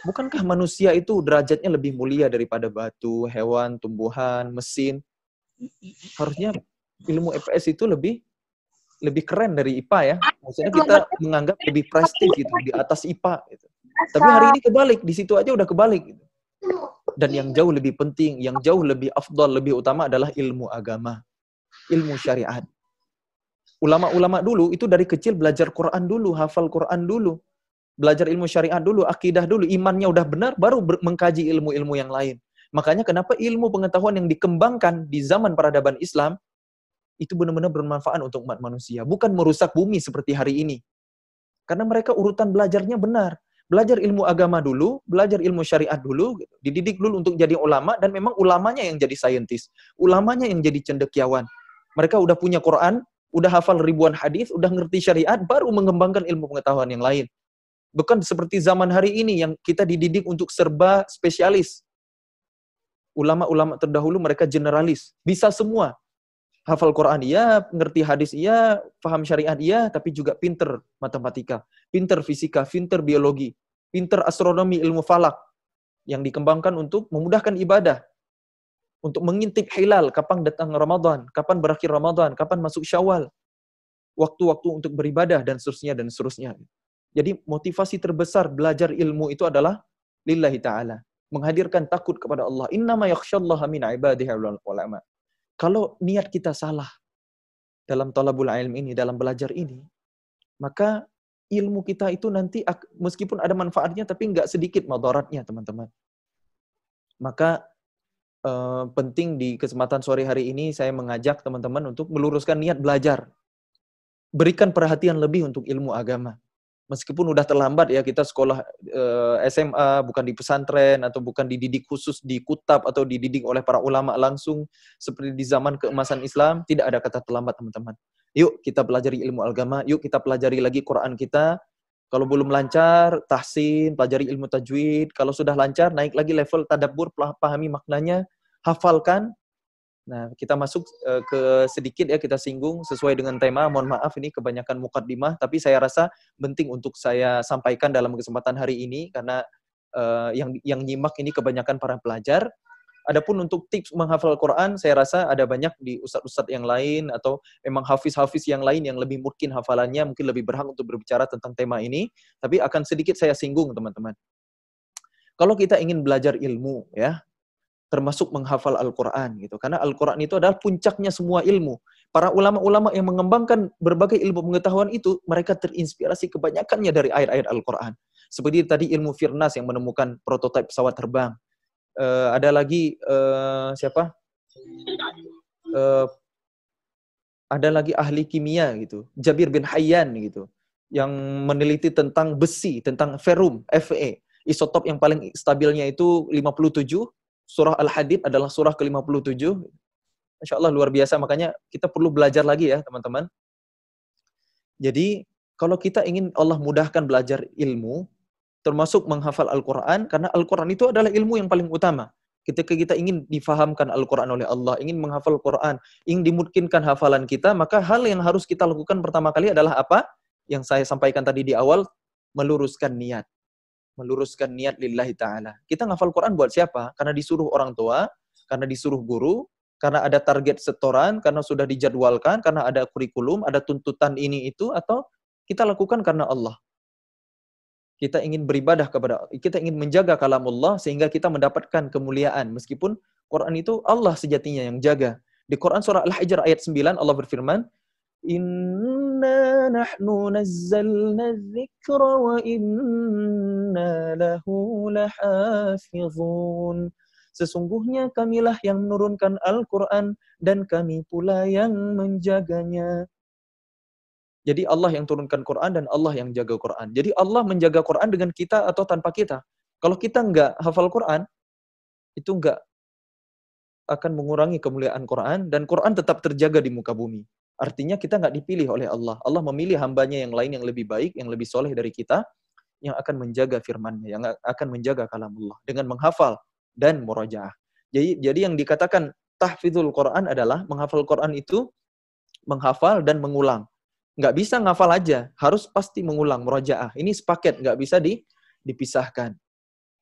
Bukankah manusia itu derajatnya lebih mulia daripada batu, hewan, tumbuhan, mesin? Harusnya ilmu IPS itu lebih keren dari IPA ya. Maksudnya kita menganggap lebih prestis gitu, di atas IPA. Gitu. Tapi hari ini kebalik, di situ aja udah kebalik. Gitu. Dan yang jauh lebih penting, yang jauh lebih afdal, lebih utama adalah ilmu agama. Ilmu syariat. Ulama-ulama dulu itu dari kecil belajar Quran dulu, hafal Quran dulu. Belajar ilmu syariat dulu, akidah dulu, imannya udah benar, baru mengkaji ilmu-ilmu yang lain. Makanya kenapa ilmu pengetahuan yang dikembangkan di zaman peradaban Islam, itu benar-benar bermanfaat untuk umat manusia. Bukan merusak bumi seperti hari ini. Karena mereka urutan belajarnya benar. Belajar ilmu agama dulu, belajar ilmu syariat dulu, dididik dulu untuk jadi ulama, dan memang ulamanya yang jadi saintis. Ulamanya yang jadi cendekiawan. Mereka udah punya Quran, udah hafal ribuan hadis, udah ngerti syariat, baru mengembangkan ilmu pengetahuan yang lain. Bukan seperti zaman hari ini yang kita dididik untuk serba spesialis. Ulama-ulama terdahulu mereka generalis, bisa semua. Hafal Quran iya, ngerti hadis iya, paham syariat iya, tapi juga pinter matematika, pinter fisika, pinter biologi, pinter astronomi, ilmu falak yang dikembangkan untuk memudahkan ibadah. Untuk mengintip hilal, kapan datang Ramadan, kapan berakhir Ramadan, kapan masuk Syawal. Waktu-waktu untuk beribadah dan seterusnya. Jadi motivasi terbesar belajar ilmu itu adalah lillahi ta'ala. Menghadirkan takut kepada Allah. Innama yakhsyallaha min ibadihi ulama. Kalau niat kita salah dalam talabul ilm ini, dalam belajar ini, maka ilmu kita itu nanti meskipun ada manfaatnya tapi nggak sedikit madaratnya, teman-teman. Maka penting di kesempatan sore hari ini saya mengajak teman-teman untuk meluruskan niat belajar. Berikan perhatian lebih untuk ilmu agama. Meskipun udah terlambat ya, kita sekolah SMA, bukan di pesantren, atau bukan dididik khusus di kutab, atau dididik oleh para ulama langsung, seperti di zaman keemasan Islam, tidak ada kata terlambat, teman-teman. Yuk kita pelajari ilmu agama, yuk kita pelajari lagi Quran kita. Kalau belum lancar, tahsin, pelajari ilmu tajwid. Kalau sudah lancar, naik lagi level tadabbur, pahami maknanya, hafalkan, Nah, kita masuk ke sedikit ya, kita singgung sesuai dengan tema. Mohon maaf ini kebanyakan mukaddimah, tapi saya rasa penting untuk saya sampaikan dalam kesempatan hari ini karena yang nyimak ini kebanyakan para pelajar. Adapun untuk tips menghafal Quran, saya rasa ada banyak di ustadz-ustadz yang lain atau memang hafiz-hafiz yang lain yang lebih mungkin hafalannya, mungkin lebih berhak untuk berbicara tentang tema ini. Tapi akan sedikit saya singgung, teman-teman. Kalau kita ingin belajar ilmu, ya, termasuk menghafal Al-Quran gitu. Karena Al-Quran itu adalah puncaknya semua ilmu. Para ulama-ulama yang mengembangkan berbagai ilmu pengetahuan itu, mereka terinspirasi kebanyakannya dari ayat-ayat Al-Quran. Seperti tadi ilmu Firnas yang menemukan prototipe pesawat terbang. Ada lagi siapa? Ada lagi ahli kimia gitu, Jabir bin Hayyan gitu, yang meneliti tentang besi, tentang ferum, Fe. Isotop yang paling stabilnya itu 57. Surah Al-Hadid adalah surah ke-57. Masya Allah luar biasa, makanya kita perlu belajar lagi ya teman-teman. Jadi kalau kita ingin Allah mudahkan belajar ilmu, termasuk menghafal Al-Quran, karena Al-Quran itu adalah ilmu yang paling utama. Ketika kita ingin difahamkan Al-Quran oleh Allah, ingin menghafal Quran, ingin dimungkinkan hafalan kita, maka hal yang harus kita lakukan pertama kali adalah apa? Yang saya sampaikan tadi di awal, meluruskan niat. Meluruskan niat lillahi ta'ala. Kita ngafal Quran buat siapa? Karena disuruh orang tua, karena disuruh guru, karena ada target setoran, karena sudah dijadwalkan, karena ada kurikulum, ada tuntutan ini itu, atau kita lakukan karena Allah. Kita ingin beribadah kepada Allah, kita ingin menjaga kalamullah sehingga kita mendapatkan kemuliaan. Meskipun Quran itu Allah sejatinya yang jaga. Di Quran surah Al-Hijr ayat 9 Allah berfirman, "Inna nahnu nazzalna dzikra wa inna lahu lahafizun." Sesungguhnya kamilah yang menurunkan Al-Quran dan kami pula yang menjaganya. Jadi Allah yang turunkan Quran dan Allah yang jaga Quran. Jadi Allah menjaga Quran dengan kita atau tanpa kita. Kalau kita nggak hafal Quran, itu nggak akan mengurangi kemuliaan Quran dan Quran tetap terjaga di muka bumi. Artinya kita nggak dipilih oleh Allah. Allah memilih hambanya yang lain yang lebih baik, yang lebih soleh dari kita, yang akan menjaga firman-Nya, yang akan menjaga kalamullah dengan menghafal dan murajaah. Jadi yang dikatakan tahfidzul Quran adalah menghafal Quran itu menghafal dan mengulang. Nggak bisa ngafal aja, harus pasti mengulang, murajaah. Ini sepaket, nggak bisa dipisahkan.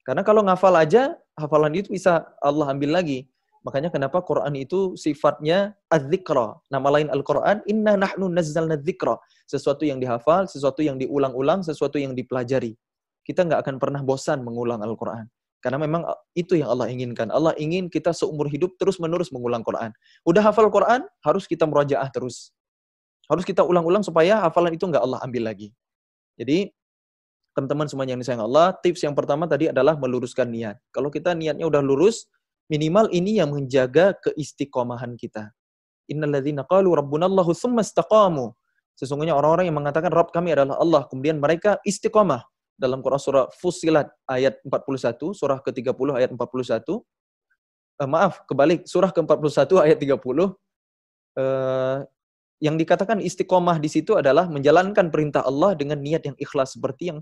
Karena kalau ngafal aja, hafalan itu bisa Allah ambil lagi. Makanya kenapa Quran itu sifatnya az-zikra. Nama lain Al-Quran, inna nahnu nazzalna dzikra. Sesuatu yang dihafal, sesuatu yang diulang-ulang, sesuatu yang dipelajari. Kita nggak akan pernah bosan mengulang Al-Quran. Karena memang itu yang Allah inginkan. Allah ingin kita seumur hidup terus-menerus mengulang Quran. Udah hafal Quran, harus kita murajaah terus. Harus kita ulang-ulang supaya hafalan itu nggak Allah ambil lagi. Jadi, teman-teman semuanya yang disayang Allah, tips yang pertama tadi adalah meluruskan niat. Kalau kita niatnya udah lurus, minimal ini yang menjaga keistiqomahan kita. Innalladzina qalu rabbunallahu tsumma istaqamu. Sesungguhnya orang-orang yang mengatakan Rabb kami adalah Allah, kemudian mereka istiqomah. Dalam Quran surah Fussilat ayat 41, surah ke-30 ayat 41. Kebalik, surah ke-41 ayat 30. Yang dikatakan istiqomah di situ adalah menjalankan perintah Allah dengan niat yang ikhlas seperti yang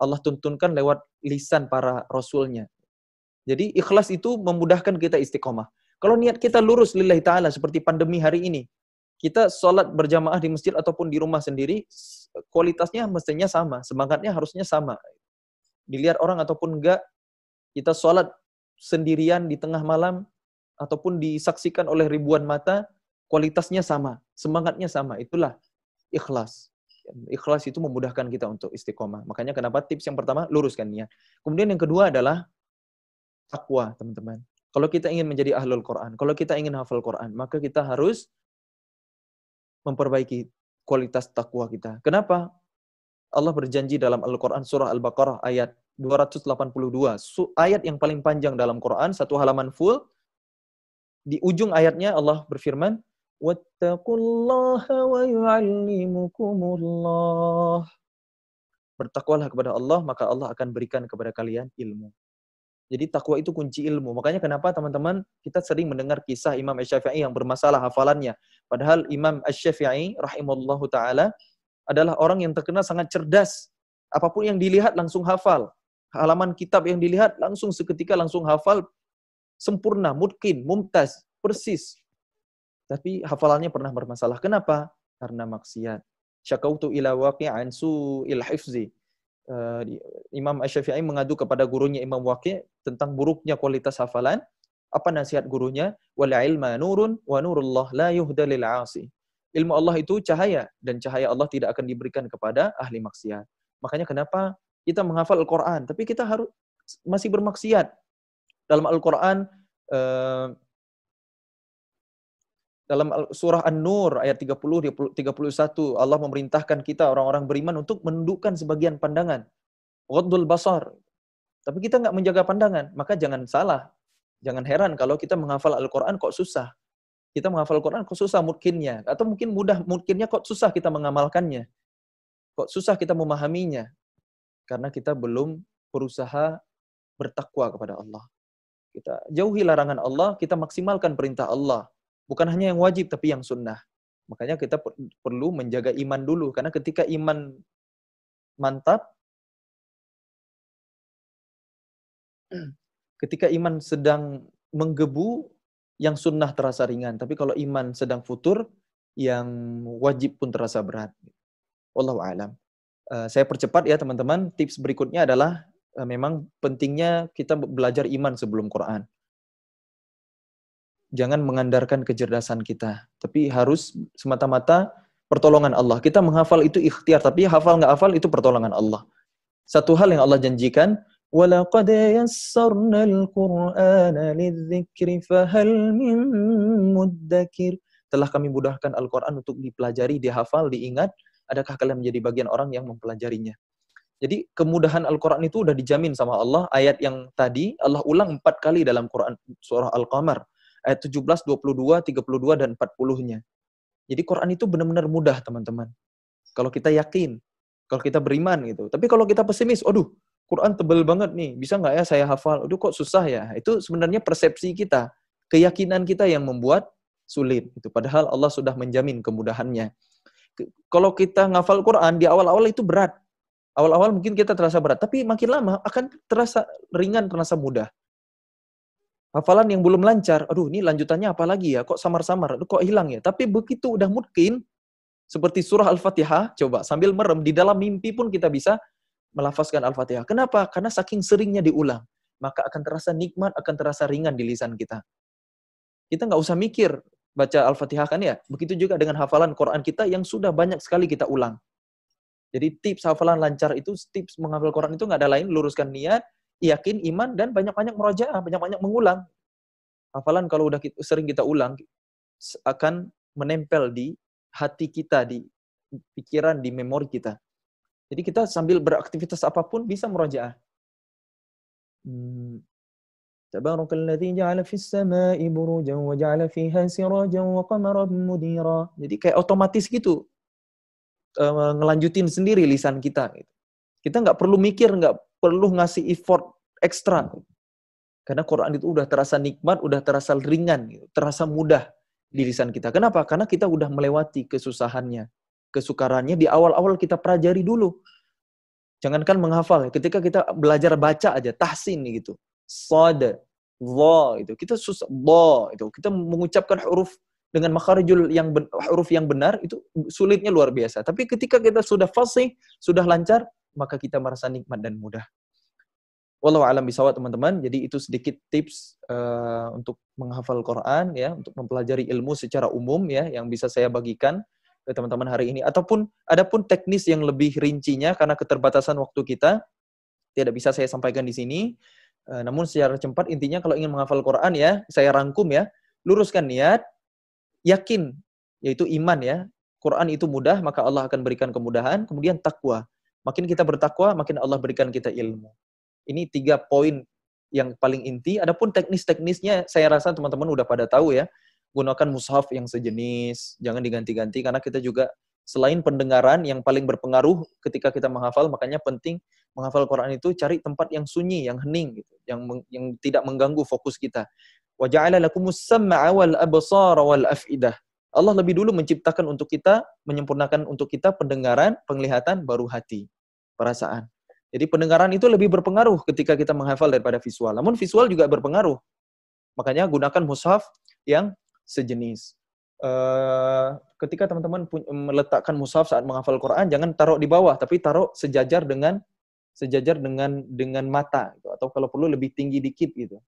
Allah tuntunkan lewat lisan para rasulnya. Jadi ikhlas itu memudahkan kita istiqomah. Kalau niat kita lurus lillahi ta'ala seperti pandemi hari ini, kita sholat berjamaah di masjid ataupun di rumah sendiri, kualitasnya mestinya sama, semangatnya harusnya sama. Dilihat orang ataupun enggak, kita sholat sendirian di tengah malam, ataupun disaksikan oleh ribuan mata, kualitasnya sama, semangatnya sama. Itulah ikhlas. Ikhlas itu memudahkan kita untuk istiqomah. Makanya kenapa tips yang pertama, luruskan niat. Kemudian yang kedua adalah takwa, teman-teman. Kalau kita ingin menjadi ahlul Quran, kalau kita ingin hafal Quran, maka kita harus memperbaiki kualitas takwa kita. Kenapa? Allah berjanji dalam Al-Quran surah Al-Baqarah ayat 282. Ayat yang paling panjang dalam Quran, satu halaman full. Di ujung ayatnya Allah berfirman, wattaqullaha wa yu'allimukumullah. Bertakwalah kepada Allah, maka Allah akan berikan kepada kalian ilmu. Jadi takwa itu kunci ilmu. Makanya kenapa teman-teman kita sering mendengar kisah Imam Asy-Syafi'i yang bermasalah hafalannya. Padahal Imam Asy-Syafi'i rahimahullahu ta'ala adalah orang yang terkenal sangat cerdas. Apapun yang dilihat langsung hafal. Halaman kitab yang dilihat langsung seketika langsung hafal. Sempurna, mutqin, mumtaz, persis. tapi hafalannya pernah bermasalah. Kenapa? Karena maksiat. Syakautu ila waqi'an su'il hifzi. Imam Asy-Syafi'i mengadu kepada gurunya Imam Waqi' tentang buruknya kualitas hafalan. Apa nasihat gurunya? Wal ilma nurun wa nurullah la yuhda lil 'asi. Ilmu Allah itu cahaya, dan cahaya Allah tidak akan diberikan kepada ahli maksiat. Makanya kenapa kita menghafal Al-Quran, tapi kita harus masih bermaksiat. Dalam Al-Quran, dalam surah An-Nur ayat 30-31, Allah memerintahkan kita orang-orang beriman untuk menundukkan sebagian pandangan. Ghaddul basar. Tapi kita nggak menjaga pandangan, maka jangan salah. Jangan heran kalau kita menghafal Al-Quran kok susah. Kita menghafal Al-Quran kok susah mungkinnya. Atau mungkin mudah mungkinnya kok susah kita mengamalkannya. Kok susah kita memahaminya. Karena kita belum berusaha bertakwa kepada Allah. Kita jauhi larangan Allah, kita maksimalkan perintah Allah. Bukan hanya yang wajib, tapi yang sunnah. Makanya kita perlu menjaga iman dulu. Karena ketika iman mantap, ketika iman sedang menggebu, yang sunnah terasa ringan. Tapi kalau iman sedang futur, yang wajib pun terasa berat. Wallahu a'lam. Saya percepat ya teman-teman. Tips berikutnya adalah memang pentingnya kita belajar iman sebelum Quran. Jangan mengandalkan kecerdasan kita, tapi harus semata-mata pertolongan Allah. Kita menghafal itu ikhtiar, tapi hafal nggak hafal itu pertolongan Allah. Satu hal yang Allah janjikan, وَلَقَدْ يَسَّرْنَا الْقُرْآنَ لِلذِّكْرِ فَهَلْ مِن مُدَّكِرٍ. Telah kami mudahkan Al-Quran untuk dipelajari, dihafal, diingat. Adakah kalian menjadi bagian orang yang mempelajarinya? Jadi kemudahan Al-Quran itu udah dijamin sama Allah. Ayat yang tadi Allah ulang 4 kali dalam Quran surah Al-Qamar. Ayat 17, 22, 32, dan 40-nya. Jadi Quran itu benar-benar mudah, teman-teman. Kalau kita yakin, kalau kita beriman gitu. Tapi kalau kita pesimis, aduh, Quran tebal banget nih, bisa nggak ya saya hafal? Aduh, kok susah ya? Itu sebenarnya persepsi kita, keyakinan kita yang membuat sulit. Itu padahal Allah sudah menjamin kemudahannya. Kalau kita ngafal Quran, di awal-awal itu berat. Awal-awal mungkin kita terasa berat, tapi makin lama akan terasa ringan, terasa mudah. Hafalan yang belum lancar, aduh ini lanjutannya apa lagi ya? Kok samar-samar? Aduh kok hilang ya? Tapi begitu udah mungkin, seperti surah Al-Fatihah, coba sambil merem, di dalam mimpi pun kita bisa melafazkan Al-Fatihah. Kenapa? Karena saking seringnya diulang. Maka akan terasa nikmat, akan terasa ringan di lisan kita. Kita nggak usah mikir baca Al-Fatihah kan ya? Begitu juga dengan hafalan Quran kita yang sudah banyak sekali kita ulang. Jadi tips hafalan lancar itu, tips menghafal Quran itu nggak ada lain, luruskan niat, yakin, iman, dan banyak-banyak murojaah, banyak-banyak mengulang. Hafalan kalau udah sering kita ulang, akan menempel di hati kita, di pikiran, di memori kita. Jadi kita sambil beraktivitas apapun bisa murojaah. Tabarakalladzi ja'ala fis samaa'i burujan wa ja'ala fiha sirajan wa qamaran munira. Jadi kayak otomatis gitu. Ngelanjutin sendiri lisan kita. Kita nggak perlu mikir, nggak perlu ngasih effort ekstra. Karena Quran itu udah terasa nikmat, udah terasa ringan, terasa mudah di lisan kita. Kenapa? Karena kita udah melewati kesusahannya, kesukarannya di awal-awal kita pelajari dulu. Jangankan menghafal, ketika kita belajar baca aja, tahsin gitu. Shad, dha, itu kita susah, dha, itu kita mengucapkan huruf dengan makharijul yang huruf yang benar itu sulitnya luar biasa. Tapi ketika kita sudah fasih, sudah lancar, maka kita merasa nikmat dan mudah. Wallahu a'lam bishawab teman-teman. Jadi itu sedikit tips untuk menghafal Quran ya, untuk mempelajari ilmu secara umum ya yang bisa saya bagikan ke teman-teman hari ini. Adapun teknis yang lebih rincinya karena keterbatasan waktu kita tidak bisa saya sampaikan di sini. Namun secara cepat intinya kalau ingin menghafal Quran ya, saya rangkum ya, luruskan niat, yakin, yaitu iman ya. Quran itu mudah, maka Allah akan berikan kemudahan. Kemudian takwa. Makin kita bertakwa, makin Allah berikan kita ilmu. Ini 3 poin yang paling inti. Adapun teknis-teknisnya, saya rasa teman-teman udah pada tahu ya. Gunakan mushaf yang sejenis, jangan diganti-ganti. Karena kita juga, selain pendengaran yang paling berpengaruh ketika kita menghafal, makanya penting menghafal Quran itu cari tempat yang sunyi, yang hening, gitu, yang tidak mengganggu fokus kita. وَجَعَلَ لَكُمُ السَّمْعَ وَالْأَبْصَارَ وَالْأَفْئِدَةَ. Allah lebih dulu menciptakan untuk kita, menyempurnakan untuk kita pendengaran, penglihatan, baru hati, perasaan. Jadi pendengaran itu lebih berpengaruh ketika kita menghafal daripada visual. Namun visual juga berpengaruh. Makanya gunakan mushaf yang sejenis. ketika teman-teman meletakkan mushaf saat menghafal Quran, jangan taruh di bawah, tapi taruh sejajar dengan mata, gitu. Atau kalau perlu lebih tinggi dikit gitu,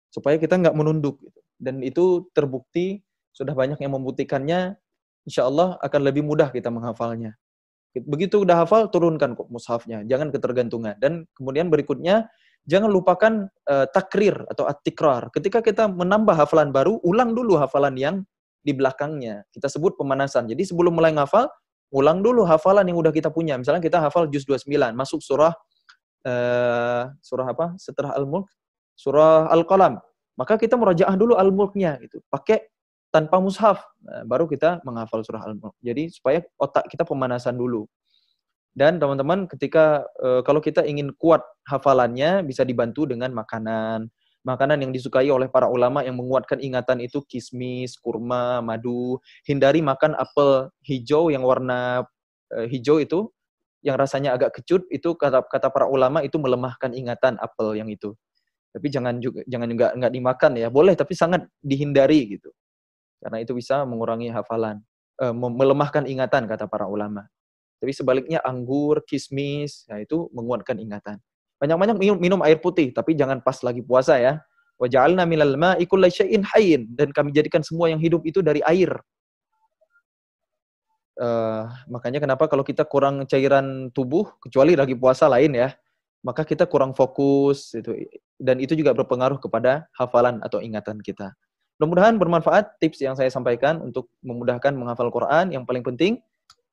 supaya kita nggak menunduk. Gitu. Dan itu terbukti, sudah banyak yang membuktikannya, insya Allah akan lebih mudah kita menghafalnya. Begitu udah hafal, turunkan kok mushafnya, jangan ketergantungan. Dan kemudian berikutnya, jangan lupakan takrir atau at-tikrar. Ketika kita menambah hafalan baru, ulang dulu hafalan yang di belakangnya. Kita sebut pemanasan. Jadi sebelum mulai ngafal, ulang dulu hafalan yang udah kita punya. Misalnya kita hafal juz 29, masuk surah apa? Setelah Al-Mulk, surah Al-Qalam. Maka kita murajaah dulu Al-Mulknya gitu. Pakai tanpa mushaf. Nah, baru kita menghafal surah Al-Mulk. Jadi supaya otak kita pemanasan dulu. Dan teman-teman ketika kalau kita ingin kuat hafalannya, bisa dibantu dengan makanan. Makanan yang disukai oleh para ulama yang menguatkan ingatan itu kismis, kurma, madu. Hindari makan apel hijau yang warna hijau itu, yang rasanya agak kecut, itu kata para ulama itu melemahkan ingatan apel yang itu. Tapi jangan juga nggak dimakan ya. Boleh tapi sangat dihindari gitu. Karena itu bisa mengurangi hafalan, melemahkan ingatan kata para ulama. Tapi sebaliknya anggur, kismis, nah itu menguatkan ingatan. Banyak-banyak minum air putih, tapi jangan pas lagi puasa ya. Wa ja'alna minal ma'i kulli syai'in hayyin, dan kami jadikan semua yang hidup itu dari air. Makanya kenapa kalau kita kurang cairan tubuh, kecuali lagi puasa lain ya, maka kita kurang fokus itu, dan itu juga berpengaruh kepada hafalan atau ingatan kita. Mudah-mudahan bermanfaat tips yang saya sampaikan untuk memudahkan menghafal Quran. Yang paling penting,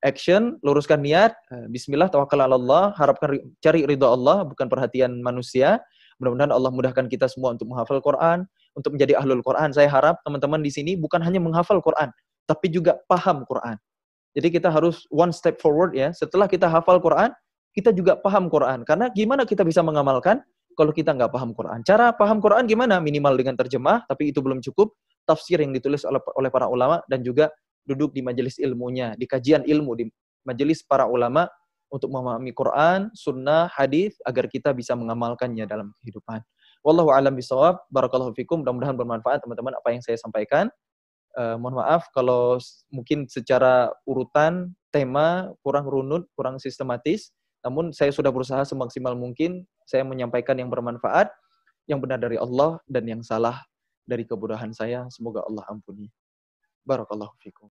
action, luruskan niat, bismillah, tawakal ala Allah, harapkan cari ridha Allah, bukan perhatian manusia. Mudah-mudahan Allah mudahkan kita semua untuk menghafal Quran, untuk menjadi ahlul Quran. Saya harap teman-teman di sini bukan hanya menghafal Quran, tapi juga paham Quran. Jadi kita harus one step forward ya. Setelah kita hafal Quran, kita juga paham Quran. Karena gimana kita bisa mengamalkan kalau kita nggak paham Quran? Cara paham Quran gimana? Minimal dengan terjemah, tapi itu belum cukup. Tafsir yang ditulis oleh para ulama, dan juga duduk di majelis ilmunya, di kajian ilmu, di majelis para ulama untuk memahami Quran, sunnah, hadis, agar kita bisa mengamalkannya dalam kehidupan. Wallahu a'lam bishawab. Barakallahu fikum. Mudah-mudahan bermanfaat teman-teman apa yang saya sampaikan. Mohon maaf kalau mungkin secara urutan tema kurang runut, kurang sistematis. Namun saya sudah berusaha semaksimal mungkin saya menyampaikan yang bermanfaat, yang benar dari Allah, dan yang salah dari kebodohan saya. Semoga Allah ampuni. Barakallahu fikum.